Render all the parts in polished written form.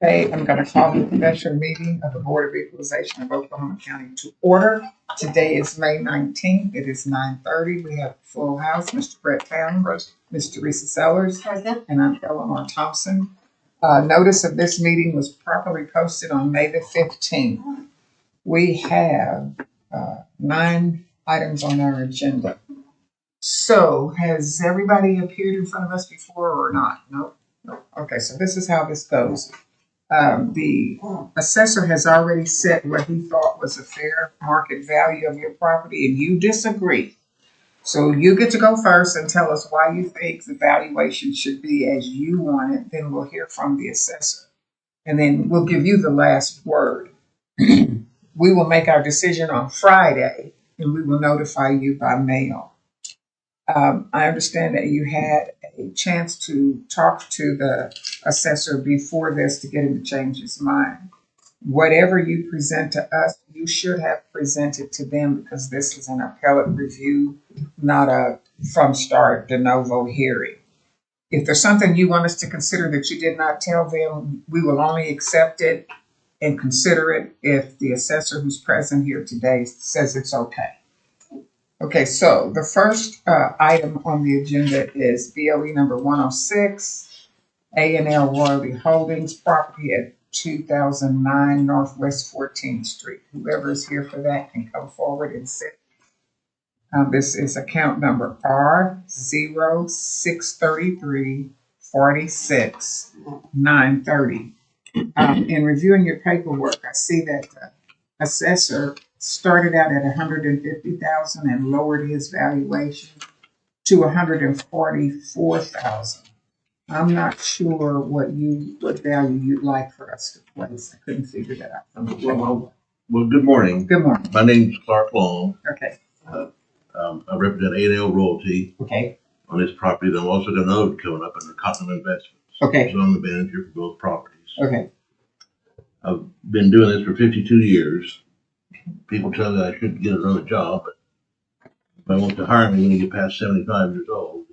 Okay, I'm going to call the special meeting of the Board of Equalization of Oklahoma County to order. Today is May 19th. It is 9:30. We have a full house. Mr. Brett Town, Ms. Teresa Sellers, Present. and I'm Eleanor Thompson. Notice of this meeting was properly posted on May the 15th. We have 9 items on our agenda. So has everybody appeared in front of us before or not? Nope. Okay, so this is how this goes. The assessor has already set what he thought was a fair market value of your property, and you disagree. So you get to go first and tell us why you think the valuation should be as you want it. Then we'll hear from the assessor, and then we'll give you the last word. We will make our decision on Friday, and we will notify you by mail. I understand that you had a chance to talk to the assessor before this to get him to change his mind. Whatever you present to us, you should have presented to them because this is an appellate review, not a from start de novo hearing. If there's something you want us to consider that you did not tell them, we will only accept it and consider it if the assessor who's present here today says it's okay. Okay, so the first item on the agenda is BOE number 106, A&L Royalty Holdings, property at 2009 Northwest 14th Street. Whoever is here for that can come forward and sit. This is account number R063346 in reviewing your paperwork, I see that the assessor started out at 150,000 and lowered his valuation to 144,000. I'm not sure what value you'd like for us to place. I couldn't figure that out from the Well, good morning. Good morning. My name's Clark Long. Okay. I represent A&L Royalty Okay. on this property. Then I'm also got another coming up under Continental Investments. Okay. So I'm the manager for both properties. Okay. I've been doing this for 52 years. People tell me I should get another job, but if I want to hire me when you get past 75 years old,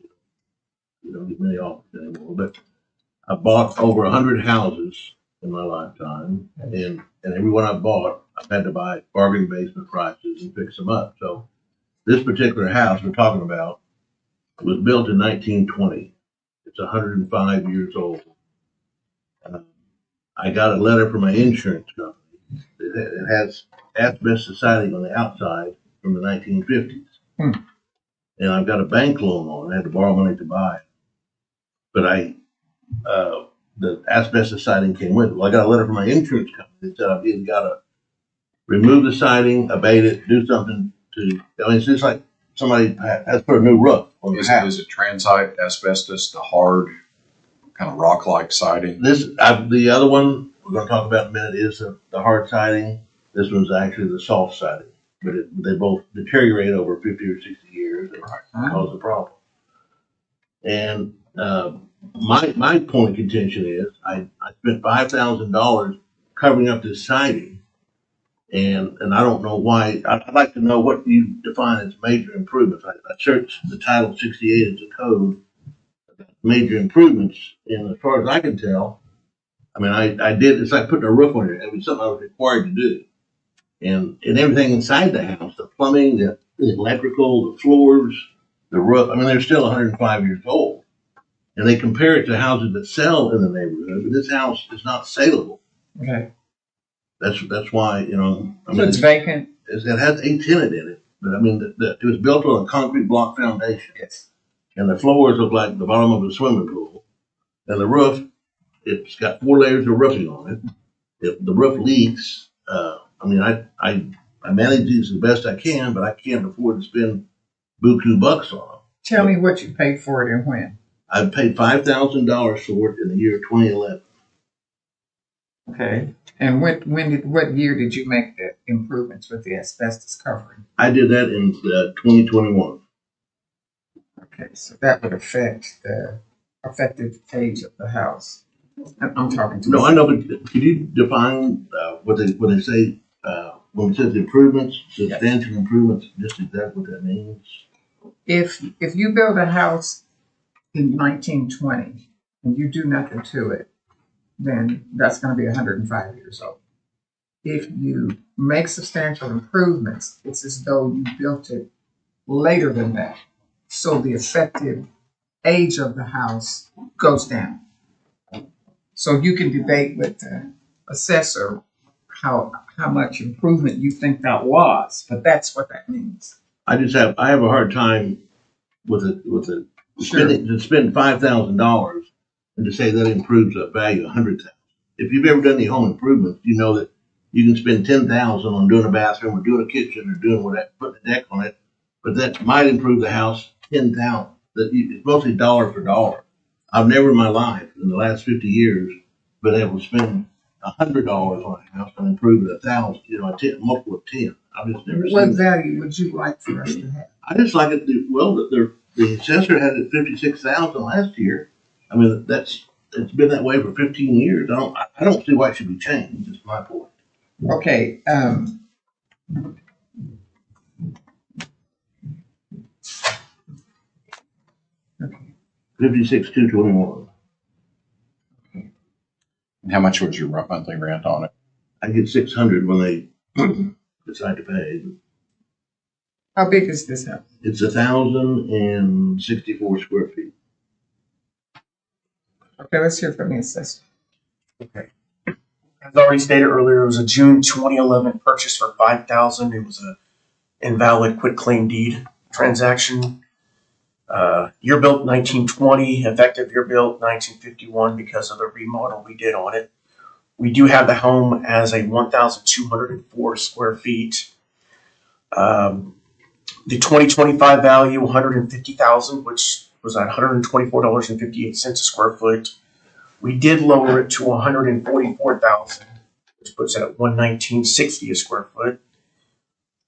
you don't get many offers anymore. But I bought over 100 houses in my lifetime, and every one I bought, I've had to buy bargain basement prices and fix them up. So this particular house we're talking about was built in 1920. It's 105 years old. I got a letter from my insurance company. It has asbestos siding on the outside from the 1950s. And I've got a bank loan on it. I had to borrow money to buy it. But the asbestos siding came with it. Well, I got a letter from my insurance company that said I've either got to remove the siding, abate it, do something to, I mean, it's just like somebody has put a new roof on the house. Is it transite asbestos, the hard kind of rock-like siding? The other one we're going to talk about in a minute is the hard siding. This one's actually the soft siding, but they both deteriorate over 50 or 60 years and cause a problem. And my point of contention is I spent $5,000 covering up this siding, and I don't know why. I'd like to know what you define as major improvements. I searched the Title 68 of the code, major improvements, and as far as I can tell, I mean, I did, it's like putting a roof on it. It was something I was required to do. And everything inside the house, the plumbing, the electrical, the floors, the roof, I mean, they're still 105 years old. And they compare it to houses that sell in the neighborhood, but this house is not saleable. Okay. That's why, I mean, So it's vacant? It has a tenant in it, but I mean, it was built on a concrete block foundation. Yes. And the floors look like the bottom of a swimming pool. And the roof, it's got 4 layers of roofing on it. The roof leaks. I mean, I manage these as best I can, but I can't afford to spend buku bucks on them. Tell me what you paid for it and when. I paid $5,000 for it in the year 2011. Okay. And what year did you make the improvements with the asbestos covering? I did that in 2021. Okay, so that would affect the effective age of the house. I'm talking to. No, I know, but could you define what they say when it says improvements, substantial improvements? Just exactly what that means. If you build a house in 1920 and you do nothing to it, then that's going to be 105 years old. If you make substantial improvements, it's as though you built it later than that. So the effective age of the house goes down. So you can debate with the assessor how much improvement you think that was, but that's what that means. I have a hard time with Sure. to spend $5,000 and to say that improves a value of 100,000. If you've ever done any home improvements, you know that you can spend 10,000 on doing a bathroom or doing a kitchen or doing whatever, putting a deck on it, but that might improve the house 10,000. It's mostly dollar for dollar. I've never in my life, in the last 50 years, been able to spend $100 on a house and improve it 1,000. You know, a multiple of 10. I've just never What seen that. value would you like for us to have? I just like it. Well, the assessor had it 56,000 last year. I mean, it's been that way for 15 years. I don't see why it should be changed. That's my point. Okay. Okay. 56,221. And how much was your monthly rent on it? I get 600 when they decide to pay. How big is this house? It's 1,064 square feet. Okay, let's hear from the assessor. Okay. As already stated earlier, it was a June 2011 purchase for $5,000. It was a invalid quitclaim deed transaction. Year built 1920, effective year built 1951 because of the remodel we did on it. We do have the home as a 1,204 square feet. The 2025 value, $150,000, which was at $124.58 a square foot. We did lower it to $144,000, which puts it at $119.60 a square foot.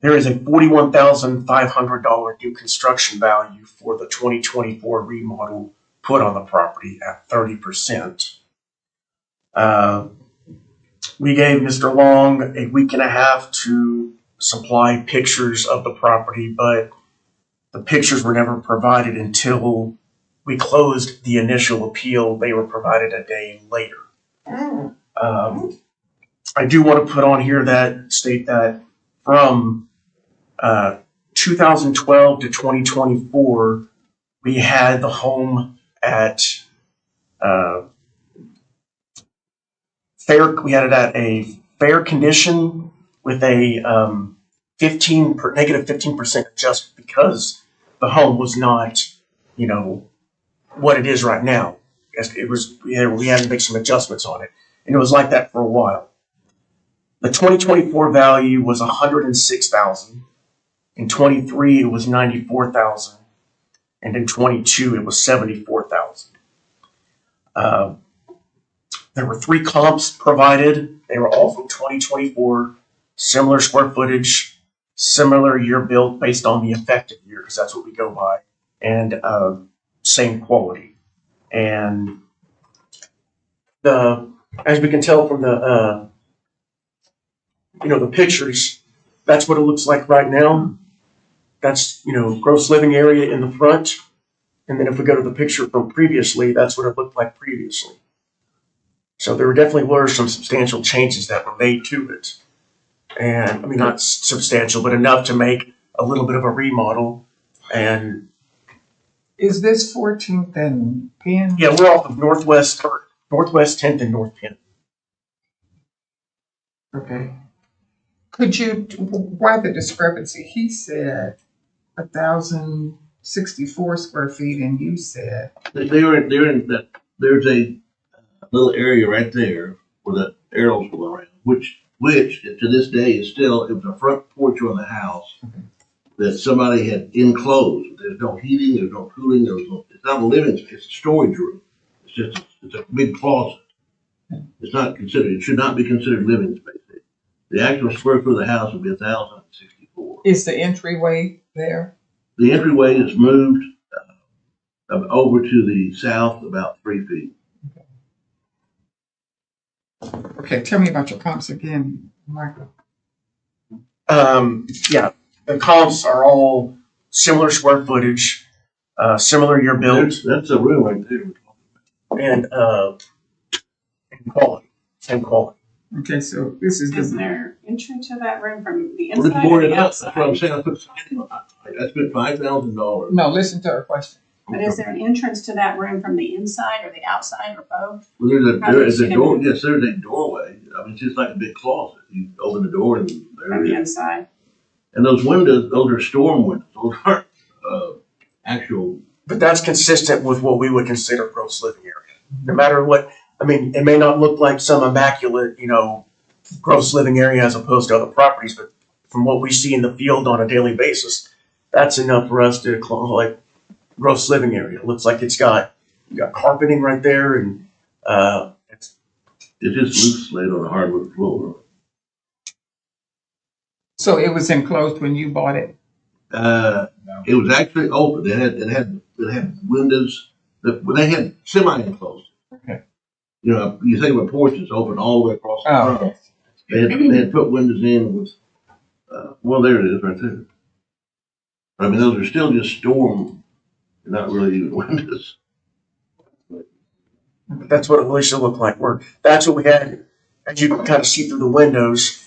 There is a $41,500 new construction value for the 2024 remodel put on the property at 30%. We gave Mr. Long a week and a half to supply pictures of the property, but the pictures were never provided until we closed the initial appeal. They were provided a day later. I do want to put on here that state that from 2012 to 2024, we had the home at we had it at a fair condition with a negative 15% adjustment because the home was not, what it is right now. It was we had to make some adjustments on it, and it was like that for a while. The 2024 value was $106,000. In 23, it was $94,000, and in 22, it was $74,000. There were 3 comps provided. They were all from 2024, similar square footage, similar year built based on the effective year, because that's what we go by, and same quality. And as we can tell from the pictures, that's what it looks like right now. That's, gross living area in the front. And then if we go to the picture from previously, that's what it looked like previously. So there definitely were some substantial changes that were made to it. And I mean, not substantial, but enough to make a little bit of a remodel. And is this 14th and Penn? Yeah, we're off of Northwest 10th and North Penn. Okay. Why the discrepancy? He said 1,064 square feet, and you said They're in that. There's a little area right there where the arrows go around, which to this day is still, it was a front porch on the house that somebody had enclosed. There's no heating, there's no cooling, it's not a living space, it's a storage room. It's a big closet. It should not be considered living space. The actual square foot of the house would be 1,064. Is the entryway there? The entryway is moved over to the south about 3 feet. Okay, tell me about your comps again, Michael. Yeah, the comps are all similar square footage, similar year built. That's a room right there. And Quality, same quality. Okay, so this is Is the, there entry to that room from the Well, it's inside more or than the enough. That's what I'm outside? saying. I put siding on. I spent $5,000. no, listen to her question. But is there an entrance to that room from the inside or the outside or both? Well, How there do is you a see door. them? Yes, there's a doorway. I mean, it's just like a big closet. You open the door and there From it the is. inside? And those windows, those are storm windows. Those aren't actual. But that's consistent with what we would consider gross living area. No matter what, I mean, it may not look like some immaculate, gross living area as opposed to other properties, but from what we see in the field on a daily basis, that's enough for us to call it gross living area. It looks like you got carpeting right there, and it's It's just loose slate on a hardwood floor. So it was enclosed when you bought it? It was actually open. It had windows. They had semi-enclosed. Okay. You think of a porch that's open all the way across the Oh, front. They had put windows in with. Well, there it is right there. I mean, those are still just storm, not really even windows. that's what it really should look like. That's what we had, as you can kind of see through the windows.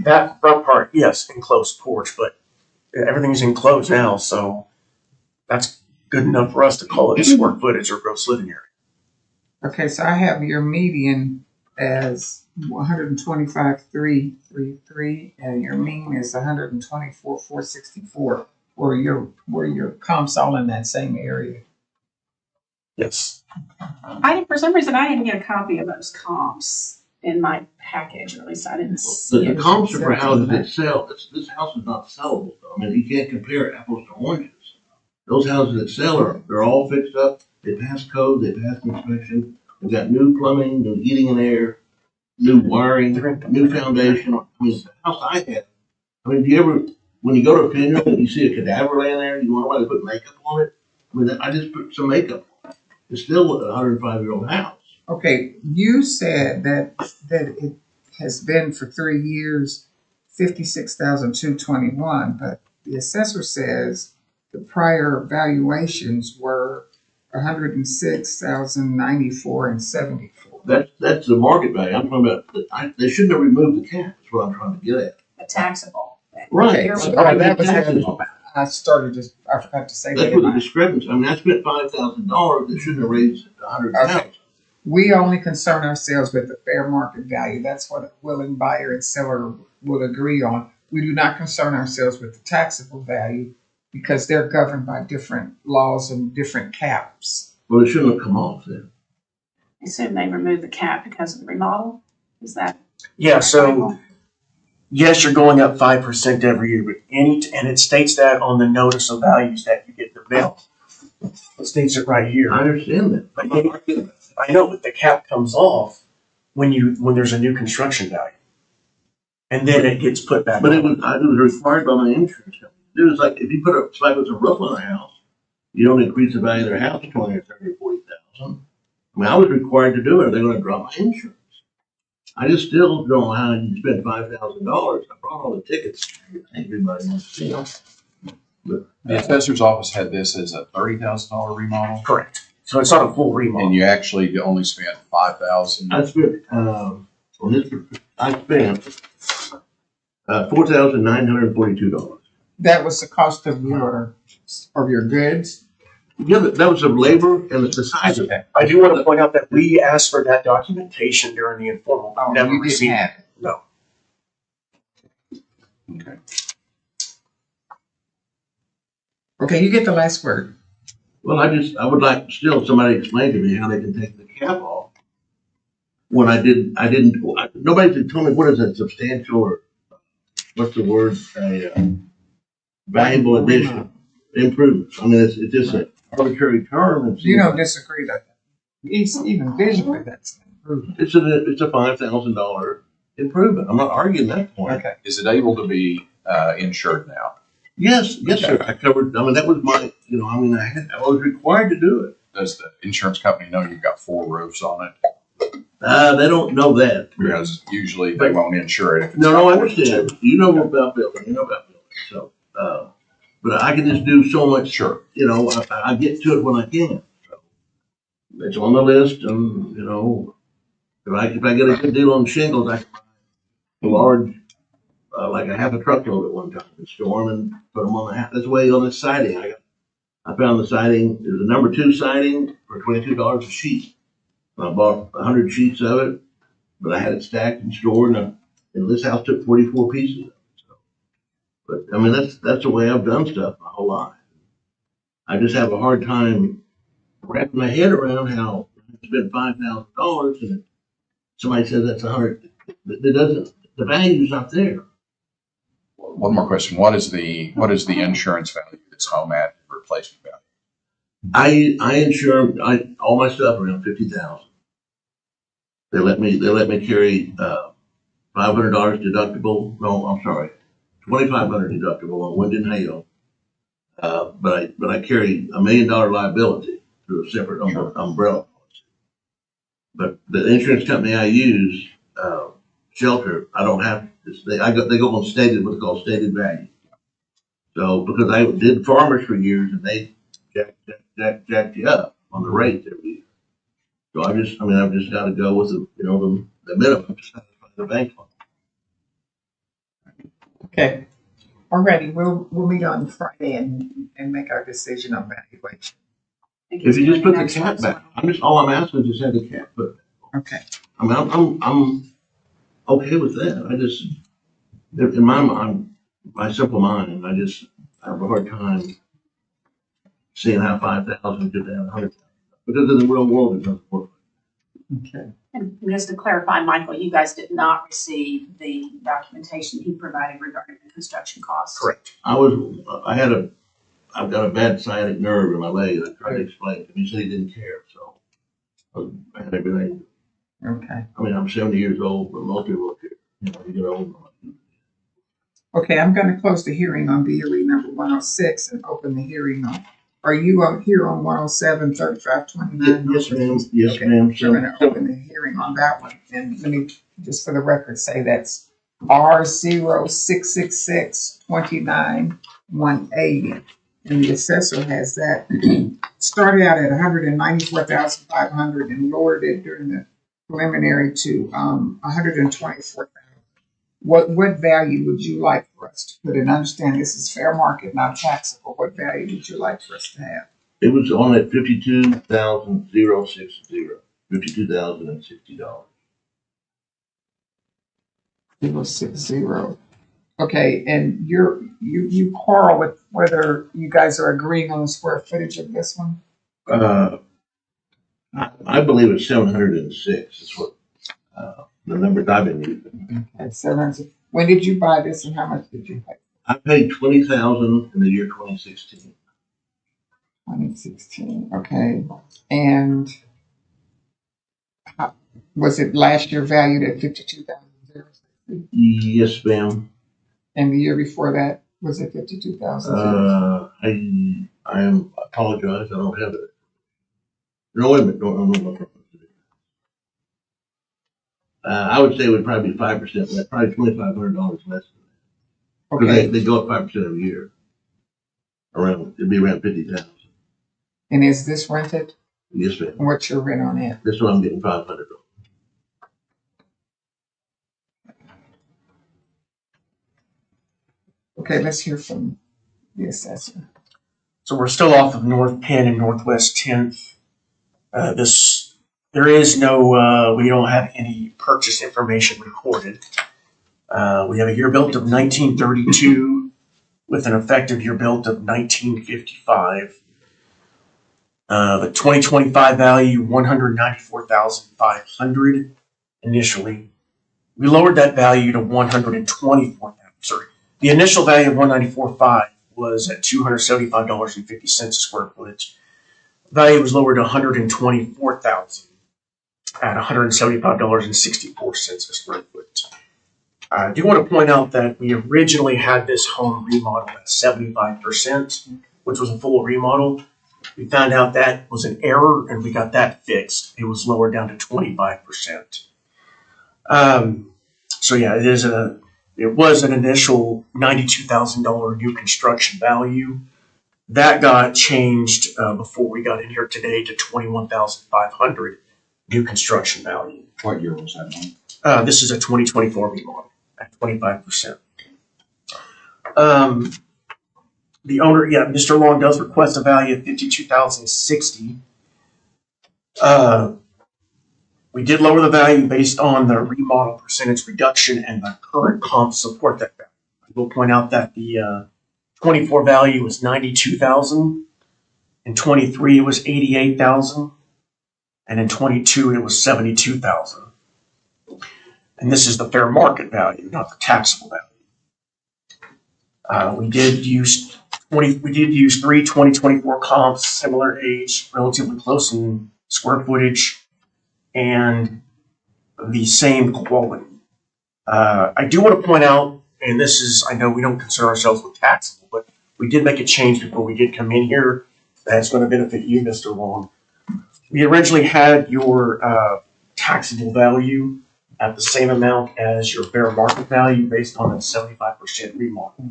That front part, yes, enclosed porch, but everything's enclosed now, so that's good enough for us to call it a square footage or gross living area. okay, so I have your median as 125,333, and your mean is 124,464. Were your comps all in that same area? Yes. For some reason, I didn't get a copy of those comps in my package, or at least I didn't see The it. comps are for houses that sell. This house is not sellable, though. I mean, you can't compare apples to oranges. Those houses that sell they're all fixed up. They pass code. They pass inspection. They've got new plumbing, new heating and air, new wiring, new foundation. I mean, the house I had. I mean, when you go to a funeral and you see a cadaver laying there, you wonder why they put makeup on it? I mean, I just put some makeup on it. It's still a 105-year-old house. Okay, you said that it has been for 3 years, 56,221, but the assessor says the prior valuations were 106,094 and 74. That's the market value. I'm talking about. They shouldn't have removed the cap. That's what I'm trying to get at. The taxable. Right. Okay, so Right. that was Taxes. I forgot to say that. That's what the discrepancy. I mean, I spent $5,000 that shouldn't have raised it to $100,000. Okay. We only concern ourselves with the fair market value. That's what a willing buyer and seller will agree on. We do not concern ourselves with the taxable value because they're governed by different laws and different caps. Well, it shouldn't have come off then. I assume they removed the cap because of the remodel? Is that? Yeah, so yes, you're going up 5% every year, but and it states that on the notice of values that you get in the mail. It states it right here. I understand that. I'm not arguing that. I know, but the cap comes off when there's a new construction value, and then it gets put back. But on. it was required by my insurance company. It was like if you put it's like with a roof on a house, you don't increase the value of their house 20 or 30 or 40,000. I mean, I was required to do it. They're going to drop my insurance. I just still don't know how you spend $5,000. I brought all the tickets. Everybody wants to see them. The assessor's office had this as a $30,000 remodel, Correct. So it's not a full remodel. and you actually only spent $5,000. I spent on this. I spent $4,942. That was the cost of your goods. Yeah, that was the labor and the size of it. I do want to point out that we asked for that documentation during the informal. Oh, Never you didn't received have it. No. Okay. Okay, Okay, you get the last word. Well, I would like still somebody to explain to me how they can take the cap off. When nobody told me what is a substantial or what's the word, a valuable addition, improvement. I mean, it's just an arbitrary term. You don't disagree that even visually that's an improvement. It's a $5,000 improvement. I'm not arguing that point. Okay. Is it able to be insured now? Yes, sir. I covered. I mean, that was my. I mean, I was required to do it. Does the insurance company know you've got 4 roofs on it? They don't know that. Because usually they won't insure it if it's No, got I more than understand. 2. You know about building. So, but I can just do so much. Sure. I get to it when I can. So it's on the list, and If I get a good deal on shingles, I can buy a large, like a half a truckload at one time and store them and put them on the this way on the siding. I found the siding. It was a number 2 siding for $22 a sheet. I bought 100 sheets of it, but I had it stacked and stored, and this house took 44 pieces of it. So, but I mean, that's the way I've done stuff my whole life. I just have a hard time wrapping my head around how I spent $5,000 and somebody says that's 100. It doesn't. The value's not there. One more question. What is the insurance value of this home at replacement value? I insure all my stuff around 50,000. They let me carry $500 deductible. No, I'm sorry, $2,500 deductible on wind and hail. But I carry $1 million liability through a separate umbrella policy. But the insurance company I use, Shelter, I don't have. They go on stated, what's called stated value. So because I did farmers for years and they jacked you up on the rates every year. So I've just got to go with the minimum to satisfy the bank loan. Okay. Alrighty, we'll meet on Friday and make our decision on valuation. If you just put the cap back, all I'm asking is just have the cap put back. Okay. I mean, I'm okay with that. I just, in my mind, my simple mind, I just have a hard time seeing how 5,000 get down 100,000 because in the real world it doesn't work. Okay. And just to clarify, Michael, you guys did not receive the documentation he provided regarding the construction costs. Correct. I've got a bad sciatic nerve in my leg. I tried to explain it to him. He said he didn't care. So I had everything. Okay. I mean, I'm 70 years old, but most people don't care. You get old. Okay, I'm going to close the hearing on BOE number 106 and open the hearing on. Are you out here on 107, 3529? Yes, ma'am. Yes, Okay. ma'am. We're going to open the hearing on that one. And let me just for the record say that's R0666-29-180. And the assessor has that started out at 194,500 and lowered it during the preliminary to 124,000. What value would you like for us to put in? Understand this is fair market, not taxable. What value would you like for us to have? It was on at $52,060. $52,060. 060. Okay, and you quarrel with whether you guys are agreeing on the square footage of this one? I believe it's 706 is what the numbers I've been using. Okay, 700. When did you buy this and how much did you pay? I paid $20,000 in the year 2016. 2016. Okay, and was it last year valued at 52,000? Yes, ma'am. And the year before that was it 52,000? I apologize. I don't have it. No, wait a minute. No. I would say it would probably be 5%, probably $2,500 less than that. Okay. They go up 5% every year. It'd be around 50,000. And is this rented? Yes, ma'am. What's your rent on it? This one I'm getting $500. Okay, let's hear from the assessor. So we're still off of North Penn and Northwest 10th. There is no, we don't have any purchase information recorded. We have a year built of 1932 with an effective year built of 1955. The 2025 value, 194,500 initially. We lowered that value to 124,000. Sorry, the initial value of 194,500 was at $275.50 a square foot. Value was lowered to 124,000 at $175.64 a square foot. I do want to point out that we originally had this home remodeled at 75%, which was a full remodel. We found out that was an error and we got that fixed. It was lowered down to 25%. So yeah, it was an initial $92,000 new construction value. That got changed before we got in here today to $21,500 new construction value. What year was that one? This is a 2024 remodel at 25%. The owner, yeah, Mr. Long does request a value of $52,060. We did lower the value based on the remodel percentage reduction and the current comps support that value. I will point out that the 24 value was 92,000. In 23 it was 88,000, and in 22 it was 72,000. And this is the fair market value, not the taxable value. We did use 3 2024 comps, similar age, relatively close in square footage, and the same quality. I do want to point out, and this is, I know we don't concern ourselves with taxable, but we did make a change before we did come in here that's going to benefit you, Mr. Long. We originally had your taxable value at the same amount as your fair market value based on a 75% remodel.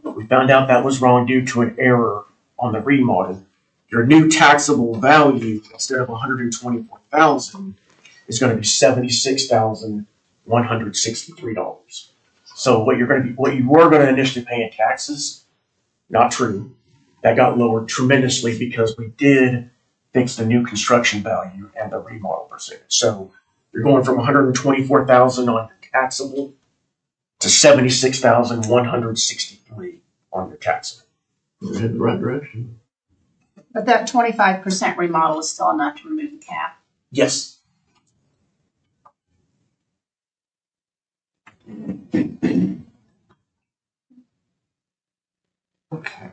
We found out that was wrong due to an error on the remodel. Your new taxable value, instead of $124,000, is going to be $76,163. So what you were going to initially pay in taxes, not true. That got lowered tremendously because we did fix the new construction value and the remodel percentage. So you're going from $124,000 on your taxable to $76,163 on your taxable. We're in the right direction. But that 25% remodel is still enough to remove the cap. Yes. Okay.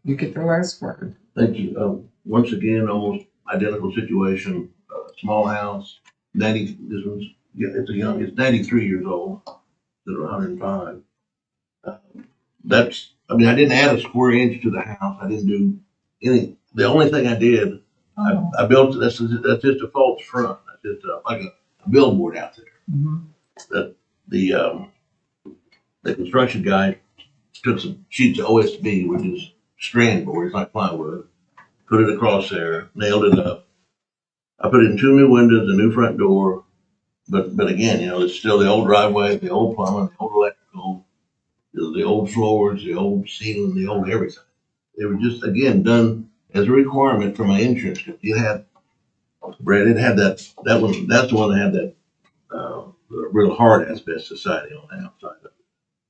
You get the last word. Thank you. Once again, almost identical situation. Small house, 90. This one's it's 93 years old. Instead of 105. That's. I mean, I didn't add a square inch to the house. I didn't do any. The only thing I did, I built. That's just a false front. That's just like a billboard out there. Mm-hmm. That the construction guy took some sheets of OSB, which is strand board, it's like plywood, put it across there, nailed it up. I put in 2 new windows, a new front door, but again, it's still the old driveway, the old plumbing, the old electrical, the old floors, the old ceiling, the old everything. They were just again done as a requirement for my insurance. Because it had that one. That's the one that had that real hard asbestos siding on the outside of it.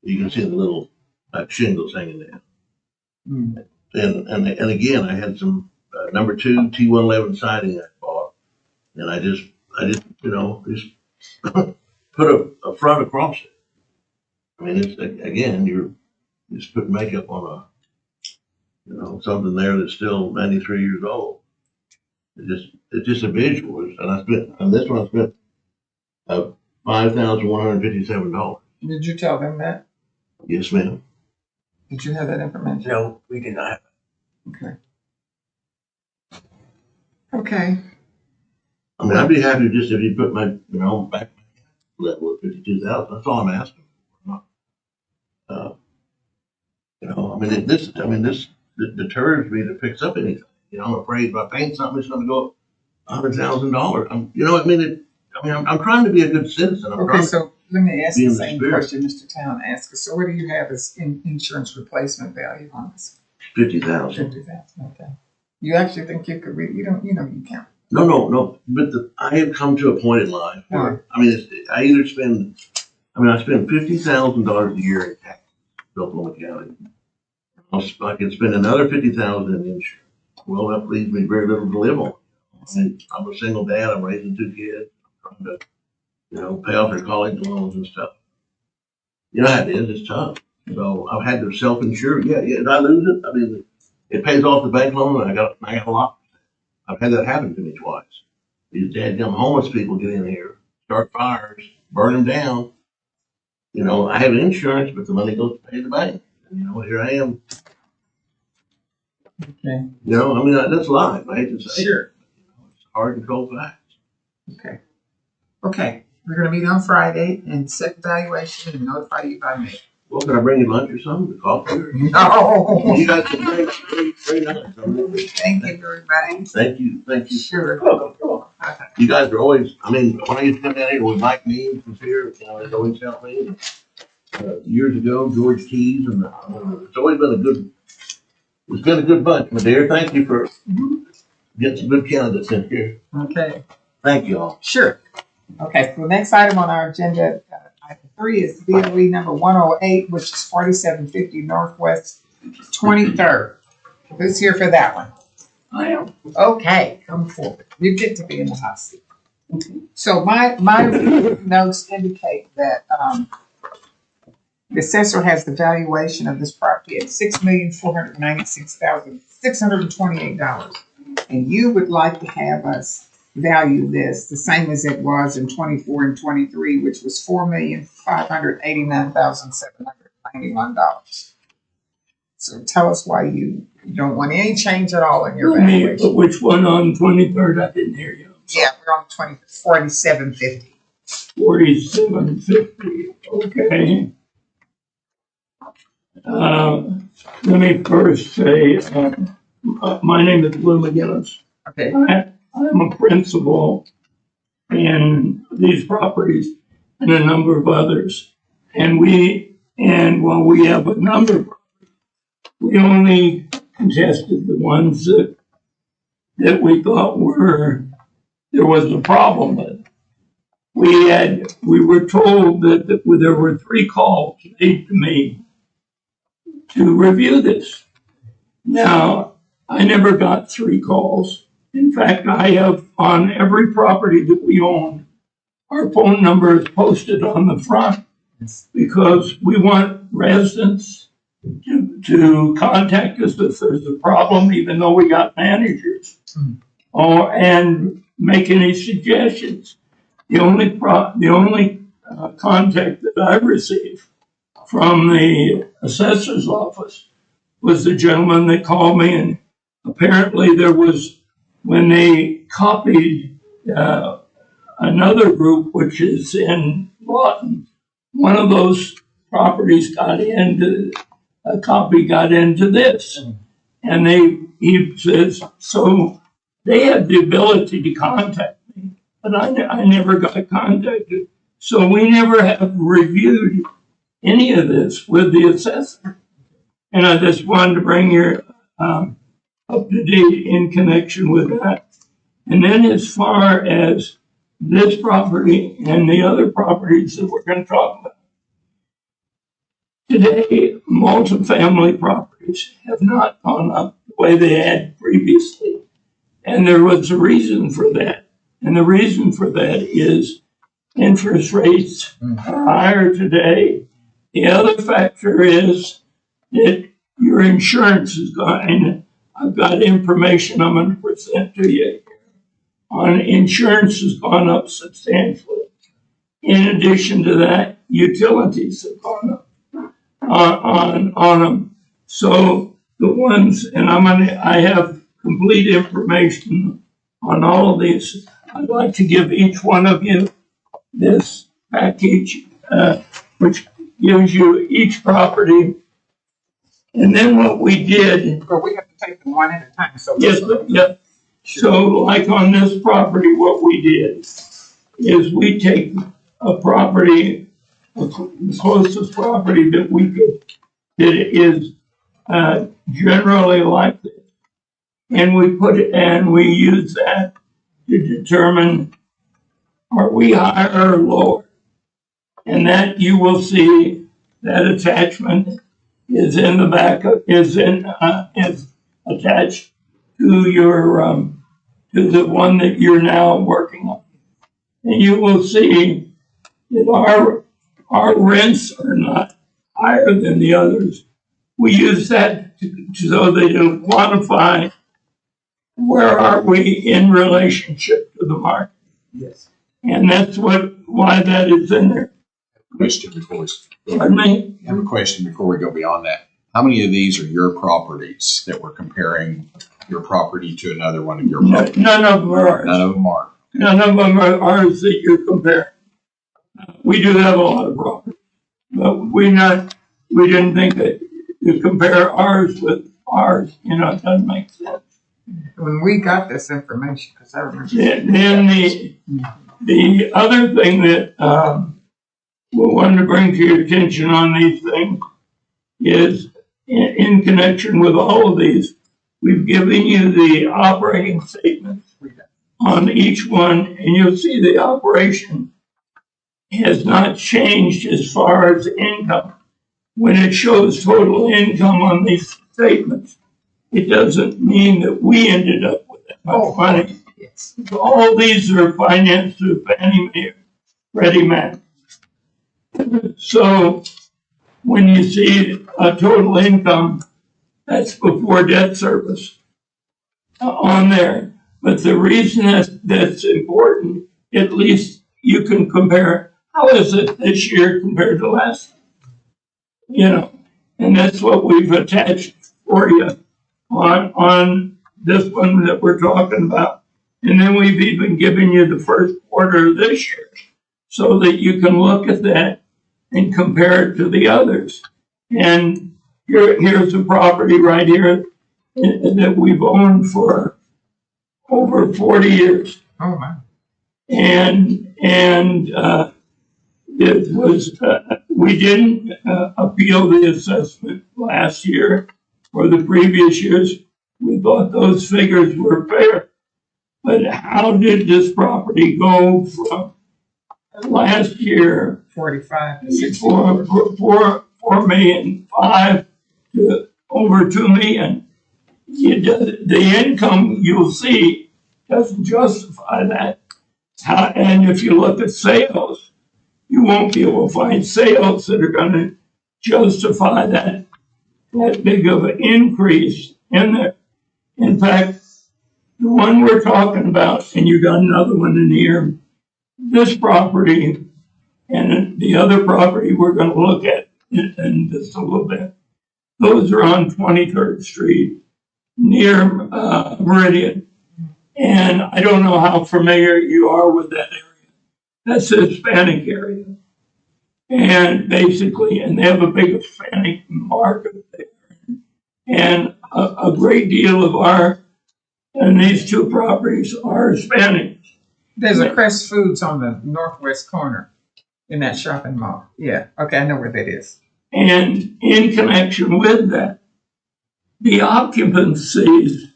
You can see the little shingles hanging down. Mm. And again, I had some number 2 T111 siding I bought, and I just put a front across it. I mean, it's again, you're just putting makeup on something there that's still 93 years old. It's just a visual, and this one I spent $5,157. Did you tell them that? Yes, ma'am. Did you have that information? No, we did not. Okay. Okay. I mean, I'd be happy just if you put my back level at 52,000. That's all I'm asking for. This deters me to fix up anything. I'm afraid if I paint something, it's going to go up $100,000. I'm trying to be a good citizen. Okay, so let me ask Be the in the same spirit. question Mr. Town asked us. So what do you have as insurance replacement value on this? 50,000. 50,000. Okay. You actually think you could read? You don't. You can't. No. But I have come to a point in life where I spend $50,000 a year in taxes, Oklahoma County. I can spend another $50,000 in insurance. Well, that leaves me very little to live on. I'm a single dad. I'm raising 2 kids. I'm trying to, pay off their college loans and stuff. You know how it is. It's tough. So I've had to self-insure. Yeah. If I lose it, it pays off the bank loan, and I got a lot. I've had that happen to me twice. These dadgum homeless people get in here, start fires, burn them down. I have insurance, but the money goes to pay the bank. And, here I am. Okay. That's life. I hate to say Sure. it. It's hard to control facts. Okay. Okay. We're going to meet on Friday and set evaluation and notify you by mail. Well, can I bring you lunch or something? Coffee? No. You guys can very nice. Thank you very much. Thank you. Sure. Welcome. You guys are always, I mean, when I used to come down here with Mike Means was here, you know, he'd always help me. Years ago, George Keys, and it's always been it's been a good bunch, my dear. Thank you for getting some good candidates in here. Okay, Thank you all. sure. Okay, so the next item on our agenda, item 3 is BOE number 108, which is 4750 Northwest 23rd. Who's here for that one? I am. Okay, come forward. You get to be in the hot seat. So my notes indicate that the assessor has the valuation of this property at $6,496,628. And you would like to have us value this the same as it was in 24 and 23, which was $4,589,791. So tell us why you don't want any change at all in your valuation. Which one on 23rd? I didn't hear you. Yeah, we're on 4750. 4750. Okay. Let me first say, my name is Lou McGinnis. Okay. I'm a principal in these properties and a number of others. And while we have a number of properties, we only contested the ones that we thought there was a problem with. We were told that there were 3 calls made to me to review this. Now, I never got 3 calls. In fact, I have on every property that we own, our phone number is posted on the front because we want residents to contact us if there's a problem, even though we got managers, and make any suggestions. The only contact that I received from the assessor's office was the gentleman that called me, and apparently there was, when they copied another group, which is in Lawton, one of those properties a copy got into this. And he says, so they had the ability to contact me, but I never got contacted. So we never have reviewed any of this with the assessor. And I just wanted to bring your up to date in connection with that. And then as far as this property and the other properties that we're going to talk about, today, multifamily properties have not gone up the way they had previously. And there was a reason for that. And the reason for that is interest rates are higher today. The other factor is that your insurance is gone. And I've got information I'm going to present to you on insurance has gone up substantially. In addition to that, utilities have gone up on them. So the ones, and I have complete information on all of these. I'd like to give each one of you this package, which gives you each property. And then what we did. But we have to take them one at a time. So yes, yeah. So like on this property, what we did is we take a property, the closest property that we could, that is generally like this. And we we use that to determine, are we higher or lower? And that you will see that attachment is in the back, is attached to your, to the one that you're now working on. And you will see that our rents are not higher than the others. We use that so they don't quantify where are we in relationship to the market. yes. And that's why that is in there. Question before Pardon me? I have a question before we go beyond that. How many of these are your properties that we're comparing your property to another one of your properties? None of them are ours. None of them are. None of them are ours that you're comparing. We do have a lot of property, but we didn't think that to compare ours with ours, it doesn't make sense. When we got this information, because I remember. Then the other thing that we wanted to bring to your attention on these things is in connection with all of these, we've given you the operating statements on each one, and you'll see the operation has not changed as far as income. When it shows total income on these statements, it doesn't mean that we ended up with that much money. Yes. All these are financed through Fannie Mae, Freddie Mac. So when you see a total income, that's before debt service on there. But the reason that's important, at least you can compare, how is it this year compared to last? And that's what we've attached for you on this one that we're talking about. And then we've even given you the first quarter of this year so that you can look at that and compare it to the others. And here's a property right here that we've owned for over 40 years. Oh, my. And it was, we didn't appeal the assessment last year or the previous years. We thought those figures were fair. But how did this property go from last year 45 to 64. $4.5 million to over $2 million? The income you'll see doesn't justify that. And if you look at sales, you won't be able to find sales that are going to justify that big of an increase in there. In fact, the one we're talking about, and you got another one in here, this property and the other property we're going to look at in just a little bit, those are on 23rd Street near Meridian. And I don't know how familiar you are with that area. That's a Hispanic area. And basically, and they have a big Hispanic market there. And a great deal of and these two properties are Hispanic. There's a Crest Foods on the northwest corner in that shopping mall. Yeah, okay, I know where that is. And in connection with that, the occupancies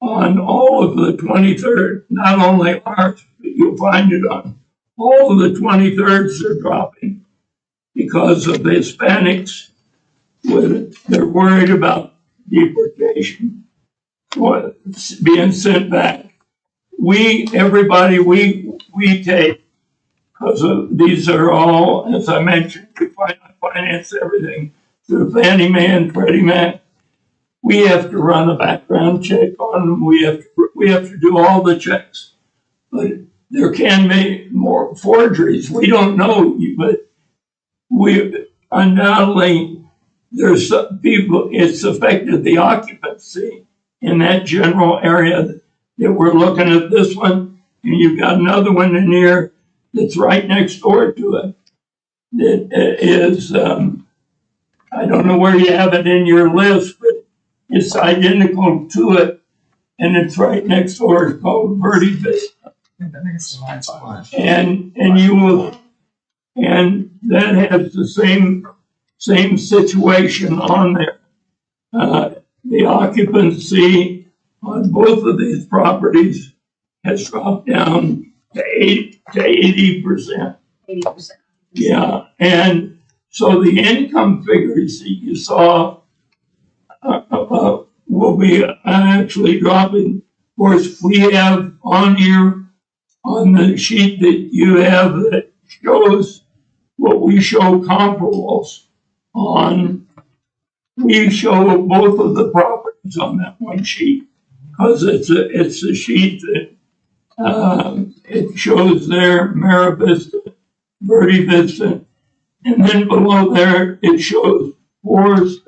on all of the 23rd, not only ours, but you'll find it on all of the 23rds are dropping because of the Hispanics. They're worried about deportation, being sent back. Everybody we take, because these are all, as I mentioned, we finance everything through Fannie Mae and Freddie Mac. We have to run a background check on them. We have to do all the checks. But there can be more forgeries. We don't know, but we undoubtedly there's some people. It's affected the occupancy in that general area that we're looking at. This one, and you've got another one in here that's right next door to it. That is, I don't know where you have it in your list, but it's identical to it, and it's right next door. It's called Verde Vista. I think it's the last one. And you will, and that has the same situation on there. The occupancy on both of these properties has dropped down to 80%. 80%. Yeah, and so the income figures that you saw will be actually dropping. Of course, we have on the sheet that you have that shows what we show comparables on. We show both of the properties on that one sheet because it's a sheet that it shows there Mara Vista, Verde Vista, and then below there it shows Forest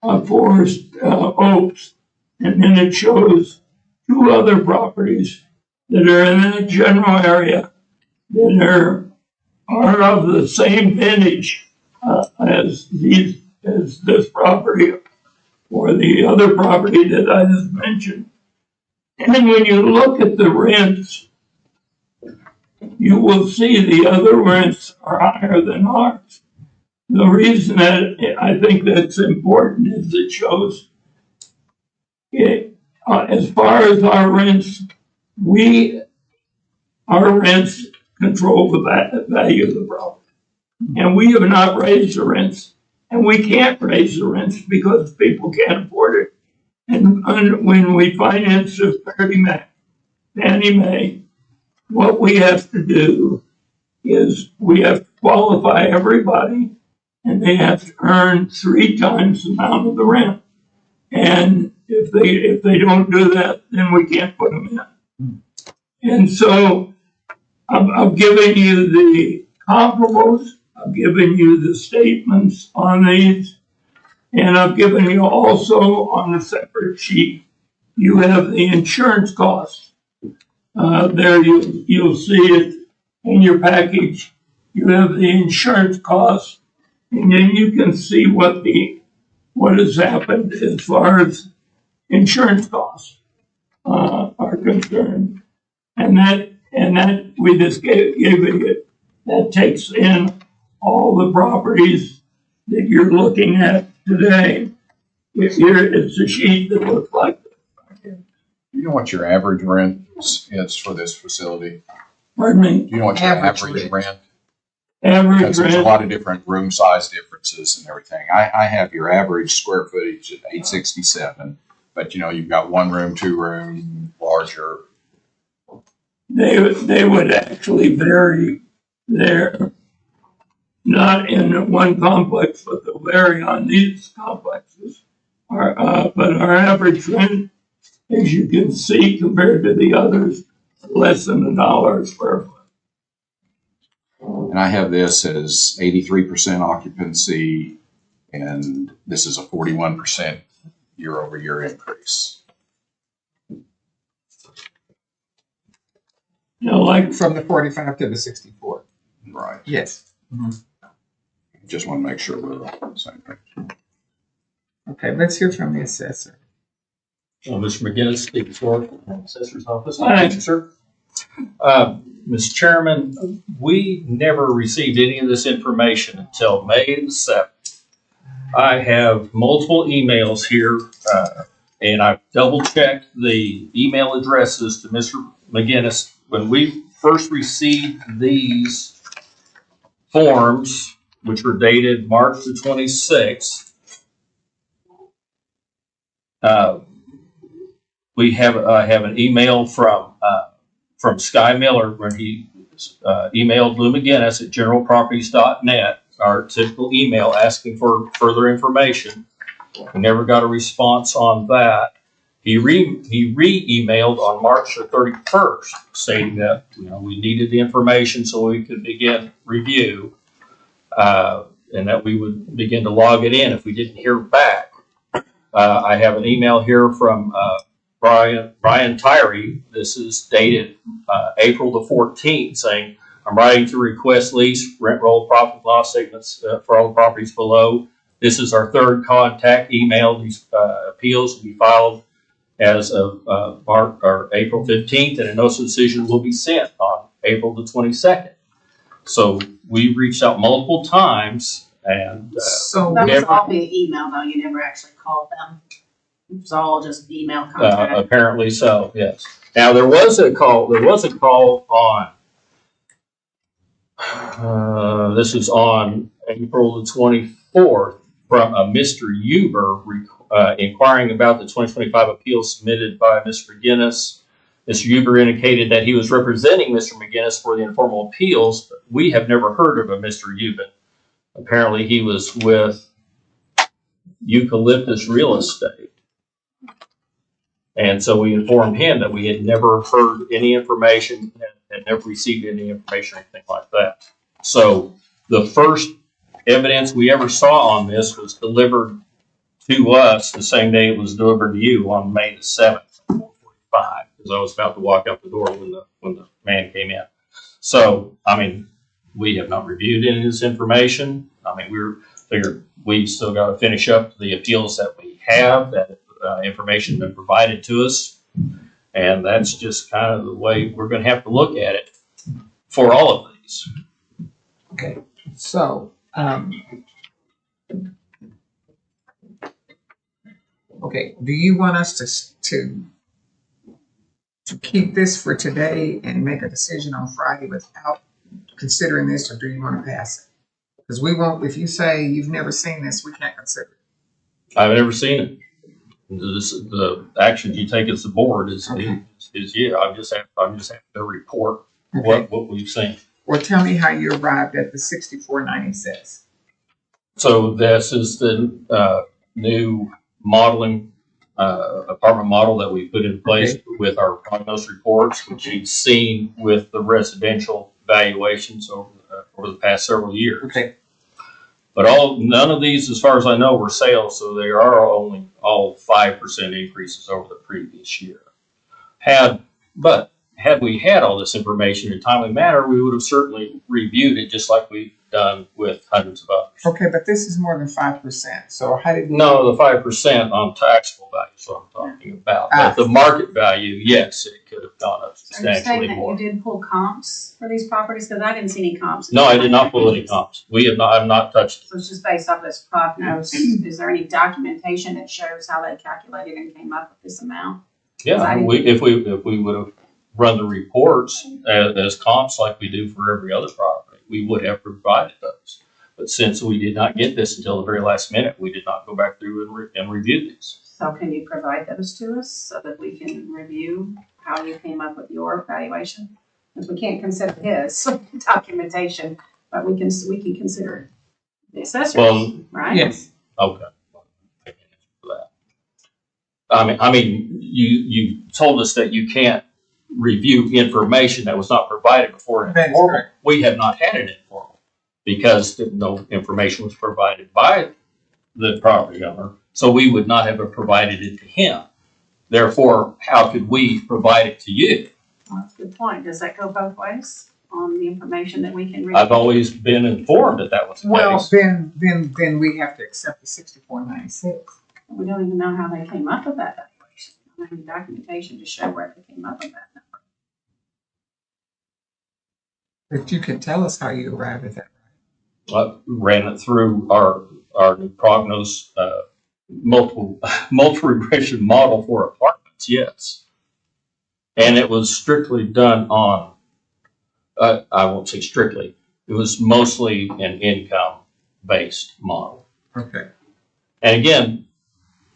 Oaks, and then it shows two other properties that are in the general area that are of the same vintage as this property for the other property that I just mentioned. And when you look at the rents, you will see the other rents are higher than ours. The reason that I think that's important is it shows it, as far as our rents, our rents control the value of the property. And we have not raised the rents, and we can't raise the rents because people can't afford it. And when we finance the Fannie Mae, what we have to do is we have to qualify everybody, and they have to earn 3 times the amount of the rent. And if they don't do that, then we can't put them in. And so I've given you the comparables, I've given you the statements on these, and I've given you also on a separate sheet, you have the insurance costs. There you'll see it in your package. You have the insurance costs, and then you can see what has happened as far as insurance costs are concerned. And that we just gave it. That takes in all the properties that you're looking at today. It's a sheet that looks like this. Do you know what your average rent is for this facility? Pardon me? Do you know what your average rent? Average Because there's a rent. lot of different room size differences and everything. I have your average square footage at 867, but you've got 1 room, 2 room, larger. They would actually vary there, not in one complex, but they'll vary on these complexes. But our average rent, as you can see, compared to the others, less than $1 a square foot. And I have this as 83% occupancy, and this is a 41% year-over-year increase. Like From the 45 to the 64. Right. Yes. Just want to make sure we're on the same page. Okay, let's hear from the assessor. Mr. McGinnis, speaking for the Assessor's Office. Hi. Thank you, sir. Mr. Chairman, we never received any of this information until May the 7th. I have multiple emails here, and I've double-checked the email addresses to Mr. McGinnis. When we first received these forms, which were dated March the 26th, I have an email from Sky Miller when he emailed Lou McGinnis at generalproperties.net, our typical email asking for further information. We never got a response on that. He re-emailed on March the 31st, stating that we needed the information so we could begin review, and that we would begin to log it in if we didn't hear back. I have an email here from Brian Tyree. This is dated April the 14th, saying, "I'm writing to request lease, rent roll, profit and loss statements for all the properties below. This is our 3rd contact email. These appeals will be filed as of April 15th, and a notice of decision will be sent on April the 22nd. So we reached out multiple times, and So That was never- all via email, though. You never actually called them. It was all just email contact. apparently so, yes. Now there was a call on, this is on April the 24th, from a Mr. Huber inquiring about the 2025 appeal submitted by Mr. McGinnis. Mr. Huber indicated that he was representing Mr. McGinnis for the informal appeals, but we have never heard of a Mr. Huber. Apparently he was with Eucalyptus Real Estate. And so we informed him that we had never heard any information, had never received any information or anything like that. So the first evidence we ever saw on this was delivered to us the same day it was delivered to you, on May the 7th, 4:45, because I was about to walk out the door when the man came in. So, we have not reviewed any of this information. figured we've still got to finish up the appeals that we have, that information been provided to us. And that's just kind of the way we're going to have to look at it for all of these. Okay, so, okay, do you want us to keep this for today and make a decision on Friday without considering this, or do you want to pass it? Because we won't, if you say you've never seen this, we can't consider it. I've never seen it. The actions you take as the board is yeah. I'm just having to report Okay. what we've seen. Or tell me how you arrived at the 6496. So this is the new modeling apartment model that we put in place with our prognosis reports, which you've seen with the residential valuations over the past several years. Okay. But none of these, as far as I know, were sales, so they are only all 5% increases over the previous year. Had we had all this information in a timely manner, we would have certainly reviewed it just like we've done with hundreds of others. Okay, but this is more than 5%. So how did we? No, the 5% on taxable value is what I'm talking about. But the market value, yes, it could have gone up So you're saying substantially that more. you did pull comps for these properties? Because I didn't see any comps. No, I did not pull any comps. I've not touched it. So it's just based off this prognosis. Is there any documentation that shows how they calculated and came up with this amount? Yeah, if we would have run the reports as comps like we do for every other property, we would have provided those. But since we did not get this until the very last minute, we did not go back through and review these. So can you provide those to us so that we can review how you came up with your valuation? Because we can't consider his documentation, but we can consider the assessors, right? Yes. Okay. I mean, you told us that you can't review information that was not provided before in That is informal. correct. We have not had it informal because no information was provided by the property owner, so we would not have provided it to him. Therefore, how could we provide it to you? Well, that's a good point. Does that go both ways on the information that we can read? I've always been informed that was the Well, case. then we have to accept the 6496. We don't even know how they came up with that valuation. We don't have any documentation to show where they came up with that number. But you can tell us how you arrived at that. I ran it through our new prognosis multiple regression model for apartments, yes. And it was strictly done on, I won't say strictly, it was mostly an income-based model. Okay. And again,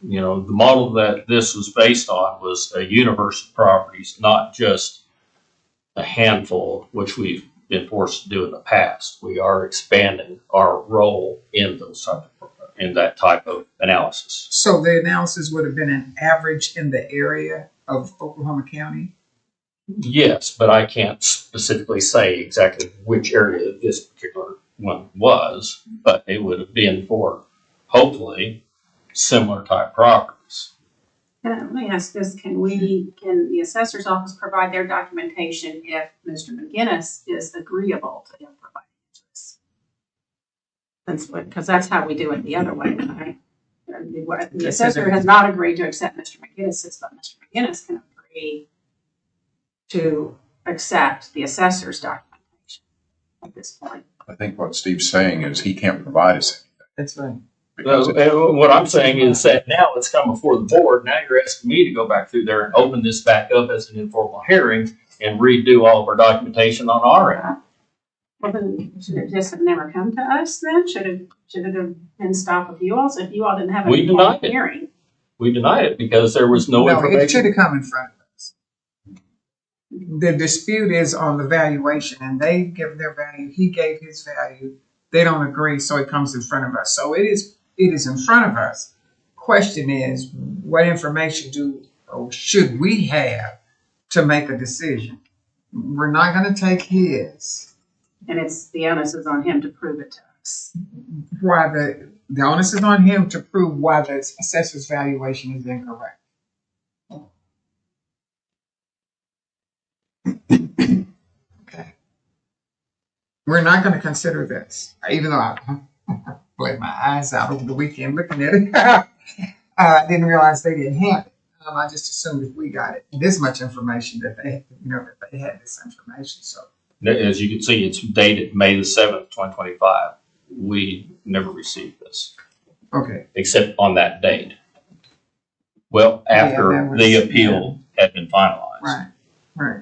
you know, the model that this was based on was a universe of properties, not just a handful, which we've been forced to do in the past. We are expanding our role in that type of analysis. So the analysis would have been an average in the area of Oklahoma County? Yes, but I can't specifically say exactly which area this particular one was, but it would have been for hopefully similar type properties. Let me ask this, can the assessor's office provide their documentation if Mr. McGinnis is agreeable to him providing it to us? Because that's how we do it the other way, right? The assessor has not agreed to accept Mr. McGinnis's, but Mr. McGinnis can agree to accept the assessor's documentation at this point. I think what Steve's saying is he can't provide us That's right. because What I'm saying is that now it's come before the board. Now you're asking me to go back through there and open this back up as an informal hearing and redo all of our documentation on our end. Well, then, should it just have never come to us then? Should it have been stopped with you all? So if you all didn't have We an denied informal it. hearing? We denied it because there was no No, it should information. have come in front of us. The dispute is on the valuation, and they give their value, he gave his value. They don't agree, so it comes in front of us. So it is in front of us. Question is, what information should we have to make a decision? We're not going to take his. And the onus is on him to prove it to us. Why the onus is on him to prove why the assessor's valuation is incorrect. Okay. We're not going to consider this, even though bled my eyes out over the weekend looking at it. I didn't realize they didn't have it. I just assumed if we got it, this much information that they, that they had this information. So As you can see, it's dated May the 7th, 2025. We never received this, okay, except on that date. Well, Yeah, after that was- the appeal had been finalized. right, right.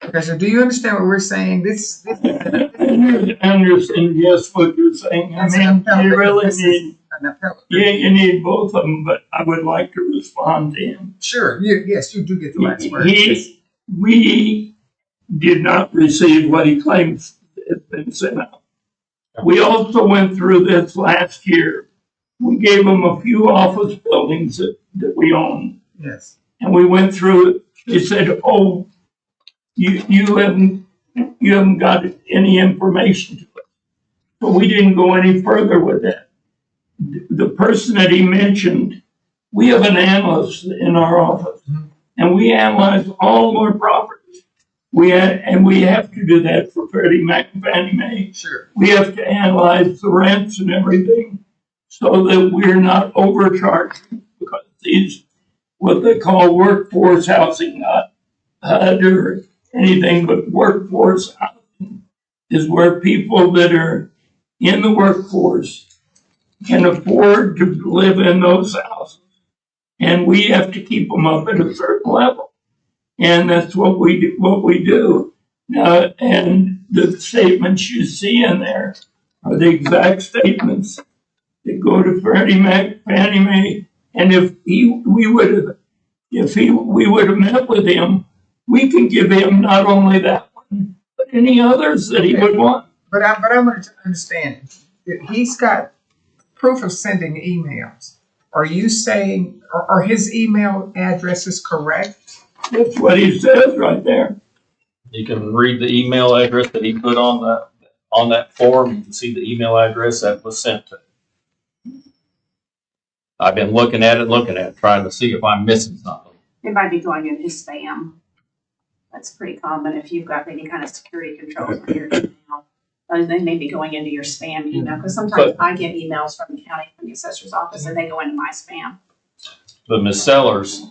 Okay, so do you understand what we're saying? This I understand, yes, what you're saying. I That's mean, an appellate. you really This is need, an appellate. yeah, you need both of them, but I would like to respond to him. Sure, yes, you do get the last word. Yes. We did not receive what he claims has been sent out. We also went through this last year. We gave him a few office buildings that we own, Yes. and we went through it. They said, "Oh, you haven't got any information to it." So we didn't go any further with that. The person that he mentioned, we have an analyst in our office, and we analyze all of our properties. We have to do that for Freddie Mac and Fannie Mae. Sure. We have to analyze the rents and everything so that we're not overcharging, because these, what they call workforce housing, not HUD or anything, but workforce housing is where people that are in the workforce can afford to live in those houses. And we have to keep them up at a certain level. And that's what we do. And the statements you see in there are the exact statements that go to Freddie Mac, Fannie Mae. And if we would have met with him, we can give him not only that one, but any others that he would want. But I want to understand that he's got proof of sending emails. Are you saying, are his email address is correct? That's what he says right there. You can read the email address that he put on that form. You can see the email address that was sent to him. I've been looking at it, trying to see if I'm missing something. It might be going in his spam. That's pretty common if you've got any kind of security controls on your email. They may be going into your spam email, because sometimes I get emails from the county, from the assessor's office, and they go into my spam. But Ms. Sellers,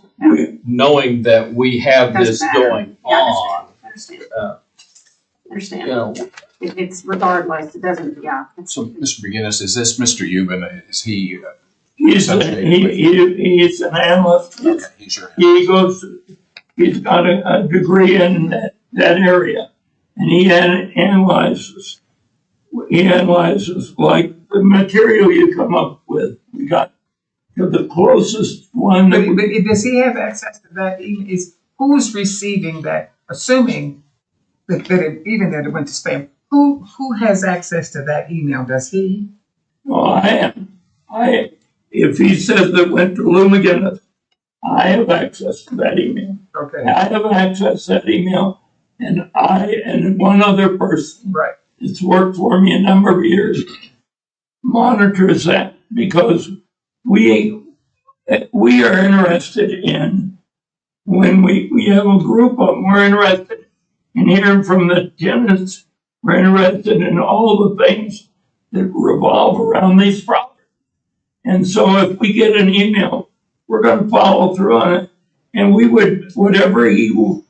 knowing that we have this Doesn't matter. going Yeah, on, I understand. uh, Understand. you know, It's regardless, it doesn't, yeah. So, Mr. McGinnis, is this Mr. Euban? Is he? He's an analyst. Okay, he's your. He's got a degree in that area, and he analyzes like the material you come up with. We got to the closest one that But does he have access to that email? Who's receiving that? Assuming that it went to spam. Who has access to that email? Does he? well, I am. If he says that went to Lou McGinnis, I have access to that email. Okay. I have access to that email, and I and one other person Right. that's worked for me a number of years monitors that, because we are interested in, when we have a group of them, we're interested in hearing from the tenants. We're interested in all the things that revolve around these properties. And so if we get an email, we're going to follow through on it. And we would, whatever he would,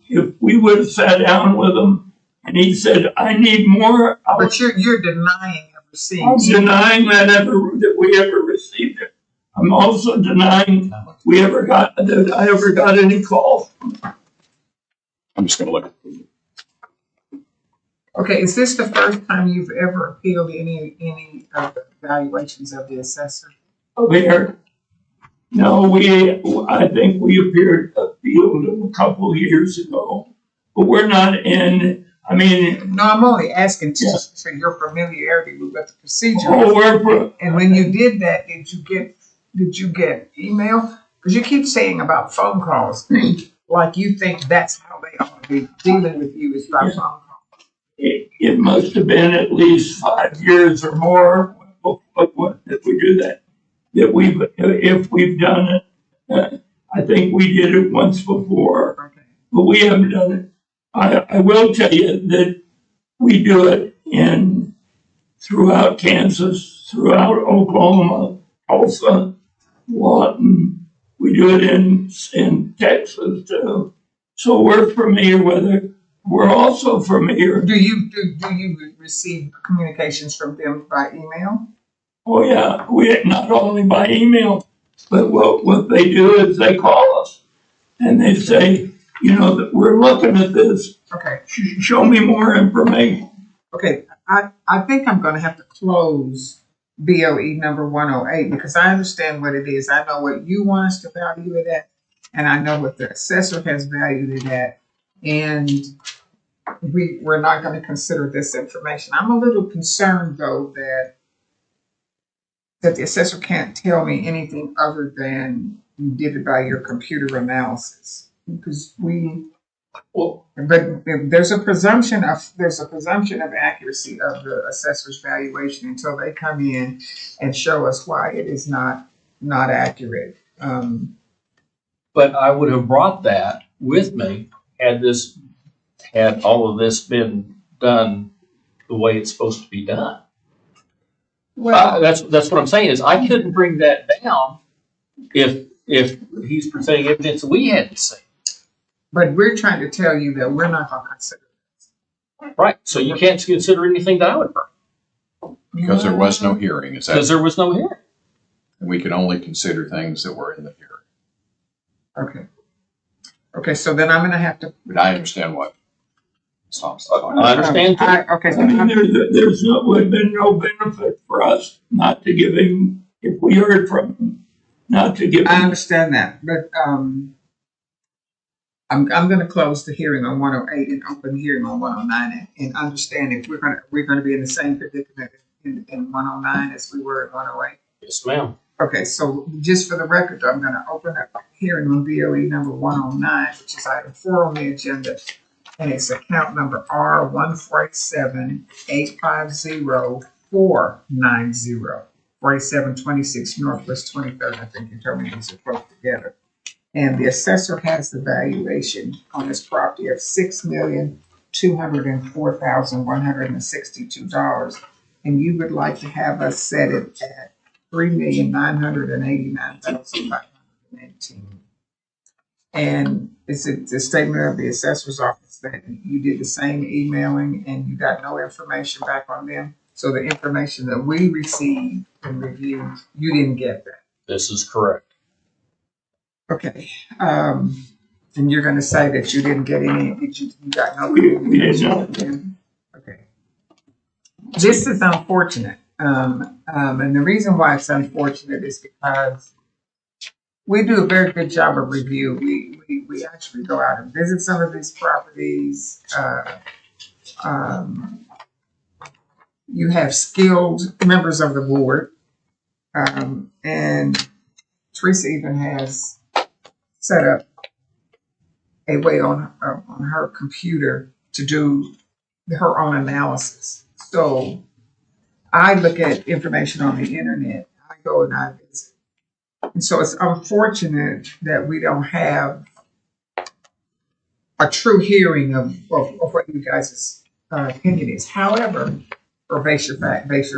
if we would have sat down with him and he said, I need more. But you're denying ever seeing. I'm denying that we ever received it. I'm also denying that I ever got any calls. I'm just going to look. Okay, is this the first time you've ever appealed any of the evaluations of the assessor? Over here. No, I think we appealed a couple of years ago, but we're not in, I mean. No, I'm only asking just for your familiarity with what the procedure Oh, is. And when you did that, did you get email? Because you keep saying about phone calls, like you think that's how they ought to be dealing with you, is by phone calls. It must have been at least 5 years or more if we do that. If we've done it, I think we did it once before, Okay. but we haven't done it. I will tell you that we do it in throughout Kansas, throughout Oklahoma, Tulsa, Lawton. We do it in Texas too. So we're familiar with it. We're also familiar. Do you receive communications from them by email? Oh yeah, we not only by email, but what they do is they call us and they say, that we're looking at this. Okay. Show me more information. Okay. I think I'm going to have to close BOE number 108 because I understand what it is. I know what you want us to value it at, and I know what the assessor has valued it at, and we're not going to consider this information. I'm a little concerned though that the assessor can't tell me anything other than you did it by your computer analysis because but there's a presumption of accuracy of the assessor's valuation until they come in and show us why it is not accurate. But I would have brought that with me had all of this been done the way it's supposed to be done. Well, That's what I'm saying is I couldn't bring that down if he's presenting evidence we hadn't seen. but we're trying to tell you that we're not going to consider this. Right. So you can't consider anything that I would bring Because there was no hearing, is because that, there was no hearing. we can only consider things that were in the hearing. Okay, so then I'm going to have to. But I understand what Tom's talking I about. understand. Okay, so I mean, would have been no benefit for us not to give him, if we heard from him, not to give I him. understand that, but I'm going to close the hearing on 108 and open the hearing on 109 and understand if we're going to be in the same predicament in 109 as we were in 108. Yes, ma'am. Okay, so just for the record, I'm going to open up a hearing on BOE number 109, which is item 4 on the agenda, and it's account number R147850 4726 Northwest 23rd. I think you told me these are close together. And the assessor has the valuation on this property of $6,204,162, and you would like to have us set it at $3,989,518. And it's a statement of the assessor's office that you did the same emailing and you got no information back on them. So the information that we received and reviewed, you didn't get that. This is correct. Okay. And you're going to say that you didn't get any, you got no We didn't communication know. with them? Okay. This is unfortunate. And the reason why it's unfortunate is because we do a very good job of review. We actually go out and visit some of these properties. You have skilled members of the board. And Teresa even has set up a way on her computer to do her own analysis. So I look at information on the internet. I go and I visit. And so it's unfortunate that we don't have a true hearing of what you guys' opinion is. However, or base your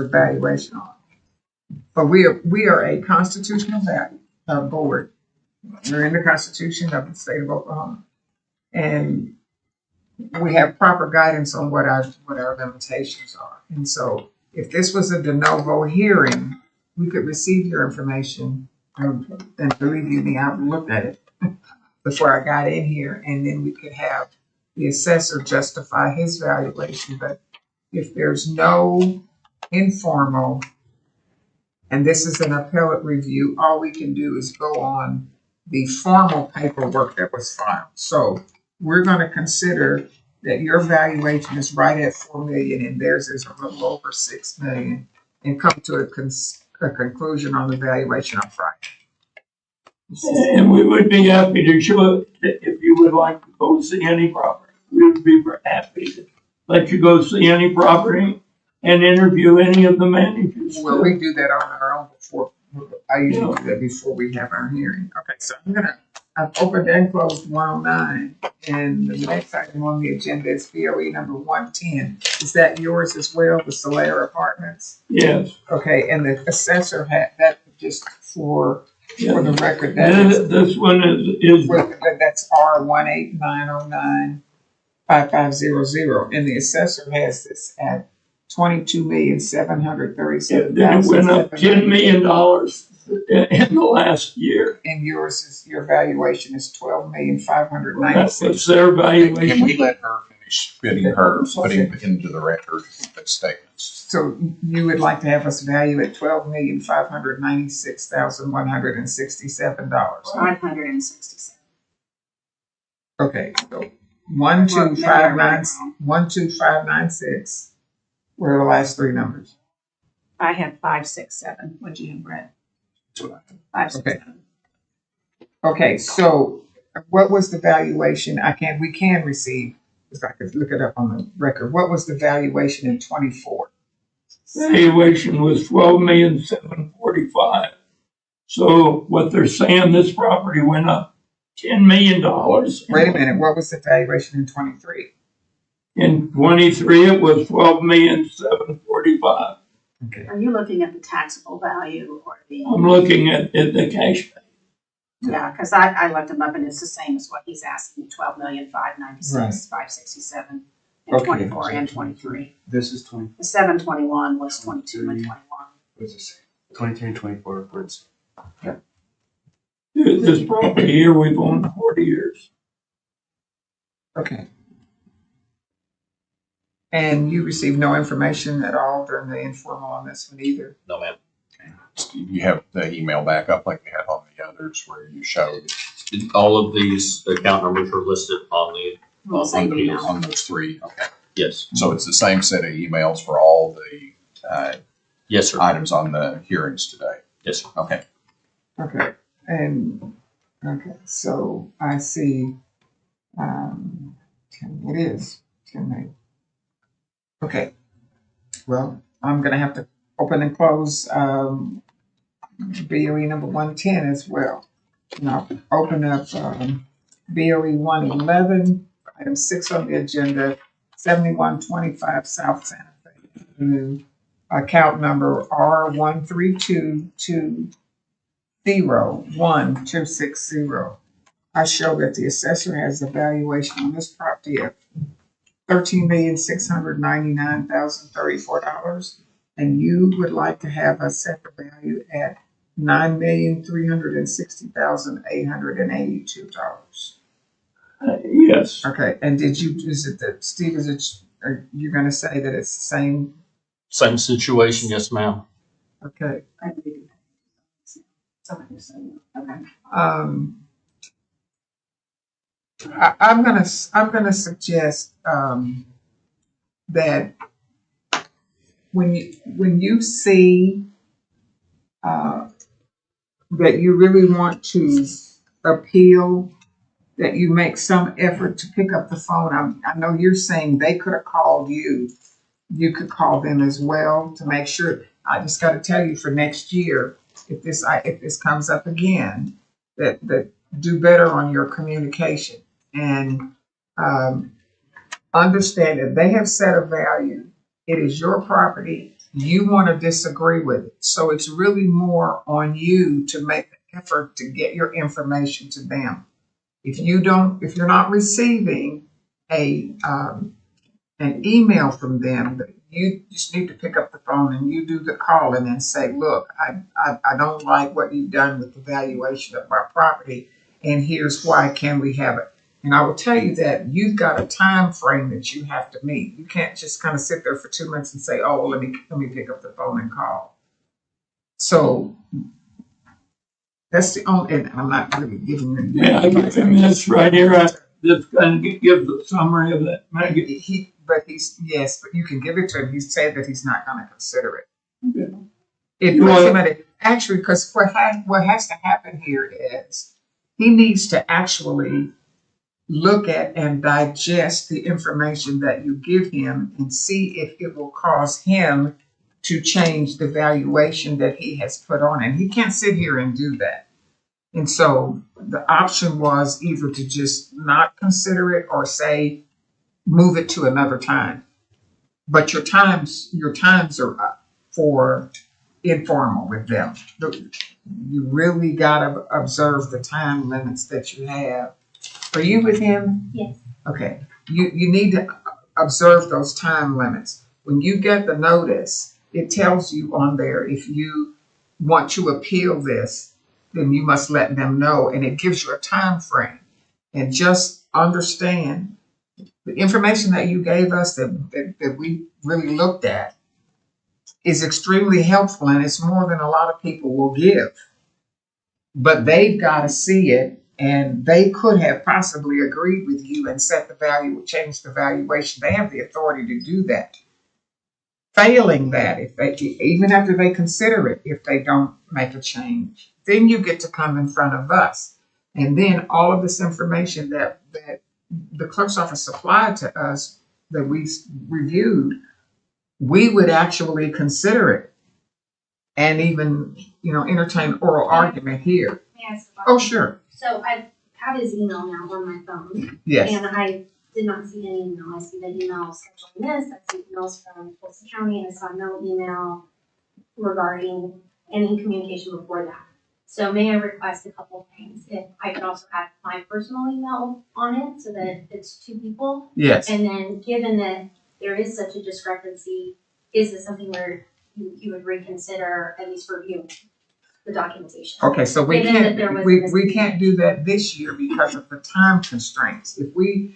evaluation on. But we are a constitutional board. We're in the Constitution of the state of Oklahoma, and we have proper guidance on what our limitations are. And so, if this was a de novo hearing, we could receive your information. And believe you me, I've looked at it before I got in here, and then we could have the assessor justify his valuation. But if there's no informal, and this is an appellate review, all we can do is go on the formal paperwork that was filed. So we're going to consider that your valuation is right at $4 million and theirs is a little over $6 million, and come to a conclusion on the valuation on Friday. And we would be happy to show it if you would like to go see any property. We would be happy to let you go see any property and interview any of the managers. Well, we do that on our own before. I usually do that before we have our hearing. Okay, so I've opened and closed 109, and the next item on the agenda is BOE number 110. Is that yours as well, the Solaire Apartments? Yes. Okay, and the assessor had that just for the record. This one is That's R189095500, and the assessor has this at $22,737,000. it went up $10 million in the last year. And yours is, your valuation is $12,596,000. That was their Can valuation. we let her finish putting into the record the statements? So you would like to have us value at $12,596,167. 567. Okay, so 12596. What are the last three numbers? I had 567. What'd you have, Brett? That's what I think. 567. Okay, so what was the valuation? We can receive, if I could look it up on the record. What was the valuation in 24? Valuation was $12,745,000. So what they're saying, this property went up $10 million. Wait a minute, what was the valuation in 23? In 23, it was $12,745,000. Okay. Are you looking at the taxable value or the? I'm looking at the cash value. Yeah, because I looked them up and it's the same as what he's asking, 12,596,567 in Okay. 24 and 23. This is 20. The 721 was 22 and 21. What's this? 23 and 24. Words. This property here, we've owned 40 years. Okay. And you received no information at all during the informal on this one either? No, ma'am. You have the email back up like you had on the others where you showed All of these account numbers are listed on the, Well, same email. on those three. Okay. yes, So it's the same set of emails for all the yes, sir. items on the hearings today. Yes, sir. Okay. Okay, and, okay, so I see, it is 10 May. Okay, well, I'm gonna have to open and close, BOE number 110 as well. And I'll open up, BOE 111, item 6 on the agenda, 7125 South Santa Fe Avenue, account number R132201260. I show that the assessor has a valuation on this property of $13,699,034, and you would like to have us set the value at $9,360,882. Yes. Okay, and Steve, are you gonna say that it's the same? Same situation, yes, ma'am. Okay, I think we do that. So you're saying, okay. I'm gonna suggest, that when you see, that you really want to appeal, that you make some effort to pick up the phone. I know you're saying they could have called you. You could call them as well to make sure. I just got to tell you for next year, if this comes up again, that do better on your communication and understand that they have set a value. It is your property. You want to disagree with it. So it's really more on you to make the effort to get your information to them. If you're not receiving an email from them, you just need to pick up the phone and you do the calling and say, look, I don't like what you've done with the valuation of my property, and here's why. Can we have it? And I will tell you that you've got a time frame that you have to meet. You can't just kind of sit there for 2 months and say, oh, well, let me pick up the phone and call. So that's the only, and I'm not really giving you. Yeah, I this right here. I just kind of give the summary of that. But you can give it to him. He's said that he's not going to consider it. Okay. It puts him at it. Actually, because what has to happen here is he needs to actually look at and digest the information that you give him and see if it will cause him to change the valuation that he has put on. And he can't sit here and do that. And so the option was either to just not consider it or say, move it to another time. But your times are up for informal with them. You really gotta observe the time limits that you have. Are you with him? Yes. Okay, you need to observe those time limits. When you get the notice, it tells you on there, if you want to appeal this, then you must let them know, and it gives you a time frame. And just understand, the information that you gave us that we really looked at is extremely helpful, and it's more than a lot of people will give. But they've got to see it, and they could have possibly agreed with you and set the value, change the valuation. They have the authority to do that. Failing that, if they, even after they consider it, if they don't make a change, then you get to come in front of us. And then all of this information that the clerk's office supplied to us that we reviewed, we would actually consider it and even, entertain oral argument here. May I ask a Oh, question? sure. So I have his email now on my phone, Yes. and I did not see any email. I see the email scheduling this. I see emails from Tulsa County, and I saw no email regarding any communication before that. So may I request a couple of things? If I could also add my personal email on it so that it's two people. Yes. And then given that there is such a discrepancy, is this something where you would reconsider at least review the documentation? Okay, so we Given that there was we can't do that this year because of the time constraints. If we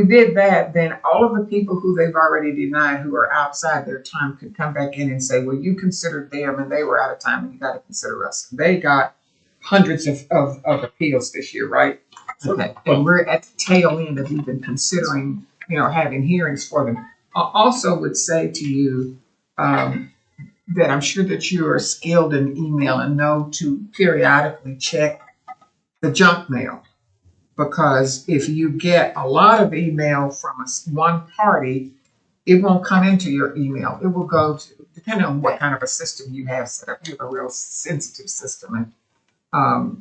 did that, then all of the people who they've already denied who are outside their time could come back in and say, well, you considered them and they were out of time and you got to consider us. They got hundreds of appeals this year, right? Okay, and we're at the tail end of even considering, having hearings for them. I also would say to you, that I'm sure that you are skilled in email and know to periodically check the junk mail. Because if you get a lot of email from one party, it won't come into your email. It will go to, depending on what kind of a system you have set up, you have a real sensitive system. And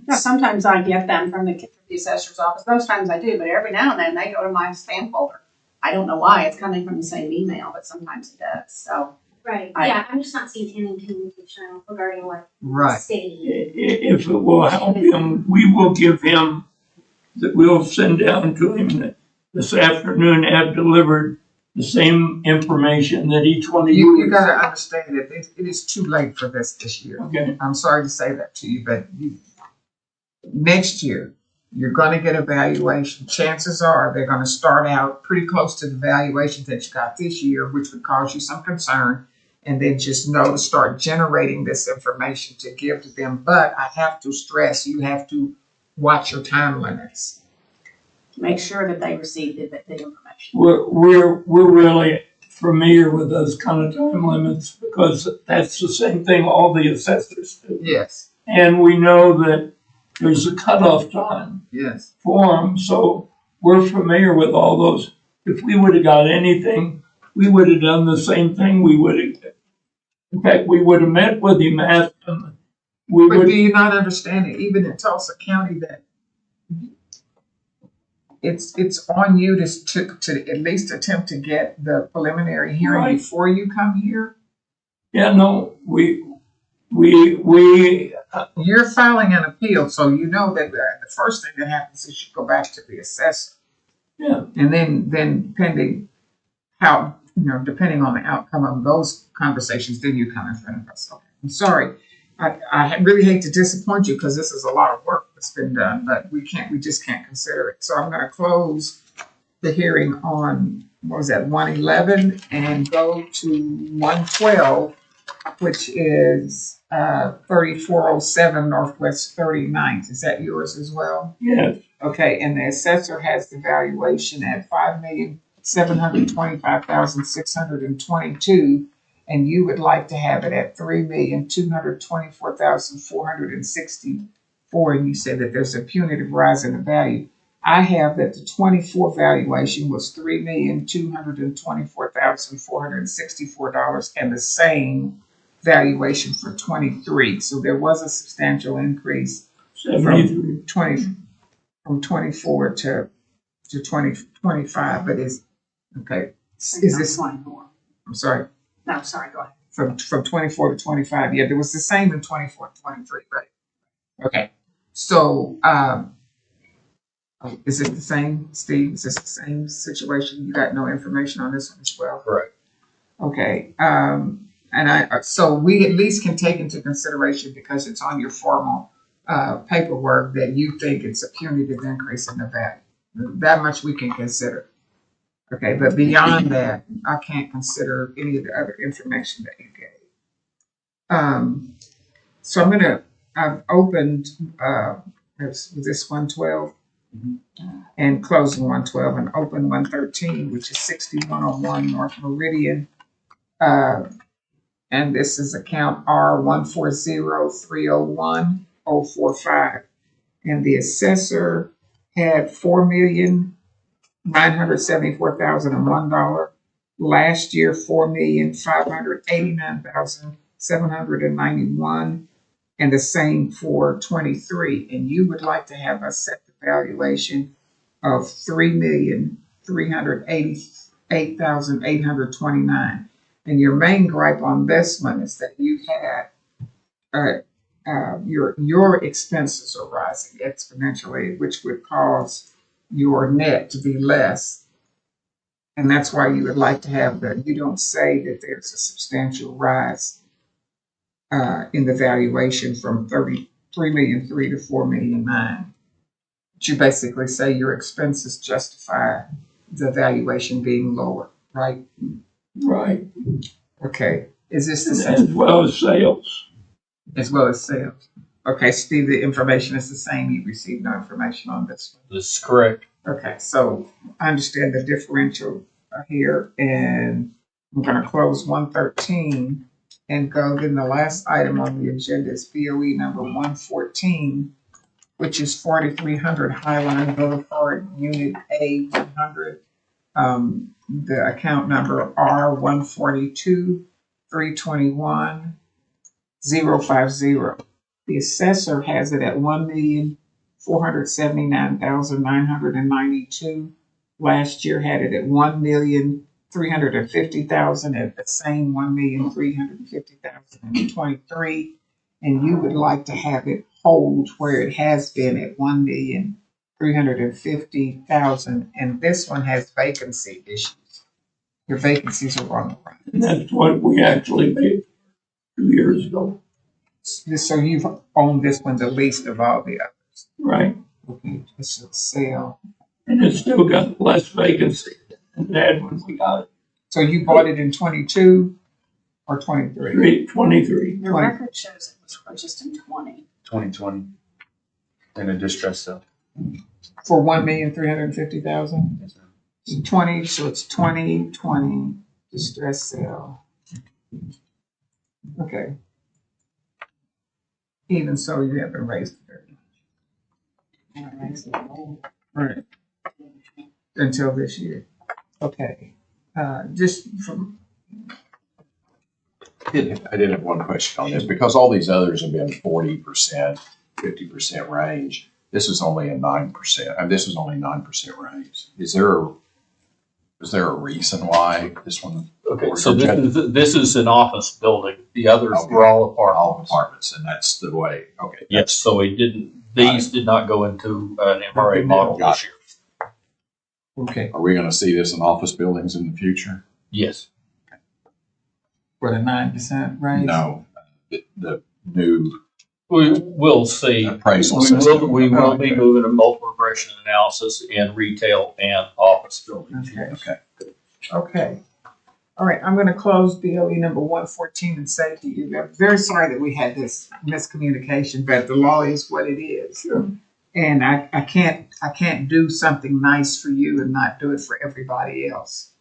Now, sometimes I get them from the assessor's office. Most times I do, but every now and then they go to my spam folder. I don't know why. It's coming from the same email, but sometimes it does. So Right, I- I'm just not seeing any communication regarding what right. stating. If it will help him, we will give him, that we'll send down to him that this afternoon have delivered the same information that each one of You you. gotta understand that it is too late for this year. Okay, I'm sorry to say that to you, but next year, you're gonna get a valuation. Chances are they're gonna start out pretty close to the valuation that you got this year, which would cause you some concern. And then just know to start generating this information to give to them. But I have to stress, you have to watch your time limits. make sure that they receive the information. we're really familiar with those kind of time limits because that's the same thing all the assessors do. Yes, And we know that there's a cutoff time yes. for them, so we're familiar with all those. If we would have got anything, we would have done the same thing. In fact, we would have met with him, asked him. But do you not understand that even in Tulsa County that it's on you to at least attempt to get the preliminary hearing Right. before you come here? Yeah, no, we You're filing an appeal, so you know that the first thing that happens is you go back to the assessor. Yeah. And then pending how, depending on the outcome of those conversations, then you come in front of us. Okay. I'm sorry. I really hate to disappoint you because this is a lot of work that's been done, but we just can't consider it. So I'm going to close the hearing on, 111 and go to 112, which is 3407 Northwest 39th. Is that yours as well? yes. Okay, and the assessor has the valuation at $5,725,622, and you would like to have it at $3,224,464, and you said that there's a punitive rise in the value. I have that the 24 valuation was $3,224,464, and the same valuation for 23. So there was a substantial increase. 73. From 24 to 2025, but okay. Is this, 24? I'm sorry, No, sorry, go ahead. from 24 to 25, yeah, there was the same in 24 and 23, right? Okay, so, is it the same, Steve? Is this the same situation? You got no information on this one as well? Correct. Okay, so we at least can take into consideration, because it's on your formal paperwork, that you think it's a punitive increase in the value. That much we can consider. Okay, but beyond that, I can't consider any of the other information that you gave. So I've opened, was this 112? And closing 112 and open 113, which is 6101 North Meridian. And this is account R140301-045. And the assessor had $4,974,001. Last year, $4,589,791, and the same for 23. And you would like to have us set the valuation of $3,388,829. And your main gripe on this one is that you had your expenses are rising exponentially, which would cause your net to be less. And that's why you would like to have you don't say that there's a substantial rise in the valuation from 33,300,000 to 4,009,000. But you basically say your expenses justify the valuation being lower, right? Right. Okay. Is this the As same? well as sales. As well as sales. Okay, Steve, the information is the same. You received no information on this one. This is correct. Okay, so I understand the differential here, and I'm going to close 113 and go. Then the last item on the agenda is BOE number 114, which is 4300 Highline Boulevard, Unit A 100. The account number R142-321-050. The assessor has it at $1,479,992. Last year had it at $1,350,000, at the same $1,350,000 in 23. And you would like to have it hold where it has been at $1,350,000. And this one has vacancy issues. Your vacancies are on the right. And that's what we actually paid 2 years ago. So you've owned this one the least of all the others. Right. Okay, this is sale. And it's still got less vacancy than it had when we got it. So you bought it in 22 or 23? 23. The record shows it was purchased in 2020 in a distress sale. For $1,350,000? Yes, ma'am. 20, so it's 2020 distress sale. Okay. Even so, you haven't raised it very much. Right. Until this year. Okay. Just from. I did have one question on this, because all these others have been 40%, 50% range. This is only a 9%. And this is only 9% range. Is there a reason why this one? Okay, so this is an office building. The others were all apartments. All apartments, and that's the way. Okay. Yes, so these did not go into an MRA model Got this year. Okay. Are we going to see this in office buildings in the future? Yes. For the 9% range? No, the new We will see. appraisal We system. will be Okay. moving to multiple regression analysis in retail and office buildings. Okay. Okay. All right, I'm going to close BOE number 114 and say to you, I'm very sorry that we had this miscommunication, but the law is what it is. Sure. And I can't do something nice for you and not do it for everybody else.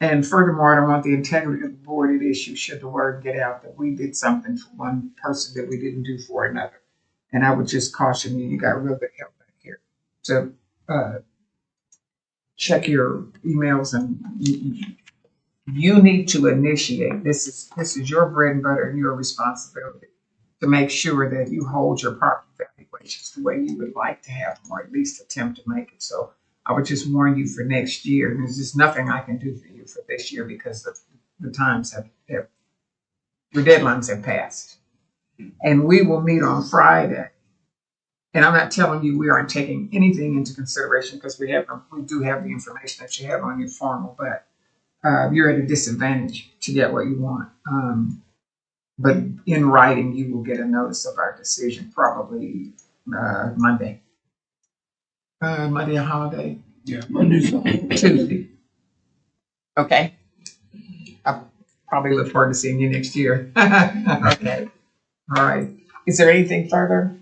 And furthermore, I don't want the integrity of the board at issue should the word get out that we did something for one person that we didn't do for another. And I would just caution you, you got real good help back here. So check your emails, and you need to initiate. This is your bread and butter and your responsibility. to make sure that you hold your property valuations the way you would like to have them, or at least attempt to make it. So I would just warn you for next year. There's just nothing I can do for you for this year because the times have your deadlines have passed. And we will meet on Friday. And I'm not telling you we aren't taking anything into consideration because we do have the information that you have on your formal, but you're at a disadvantage to get what you want. But in writing, you will get a notice of our decision probably Monday. Monday, a holiday. Yeah, Monday's on. Tuesday. Okay. I probably look forward to seeing you next year. Okay. All right. Is there anything further?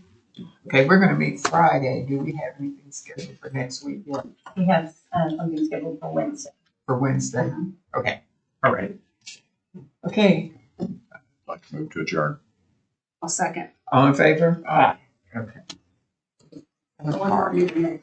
Okay, we're going to meet Friday. Do we have anything scheduled for next week yet? We have something scheduled for Wednesday. For Wednesday? Okay. All right. Okay. I'd like to move to adjourn. I'll second. All in favor? Aye. Okay. One more meeting.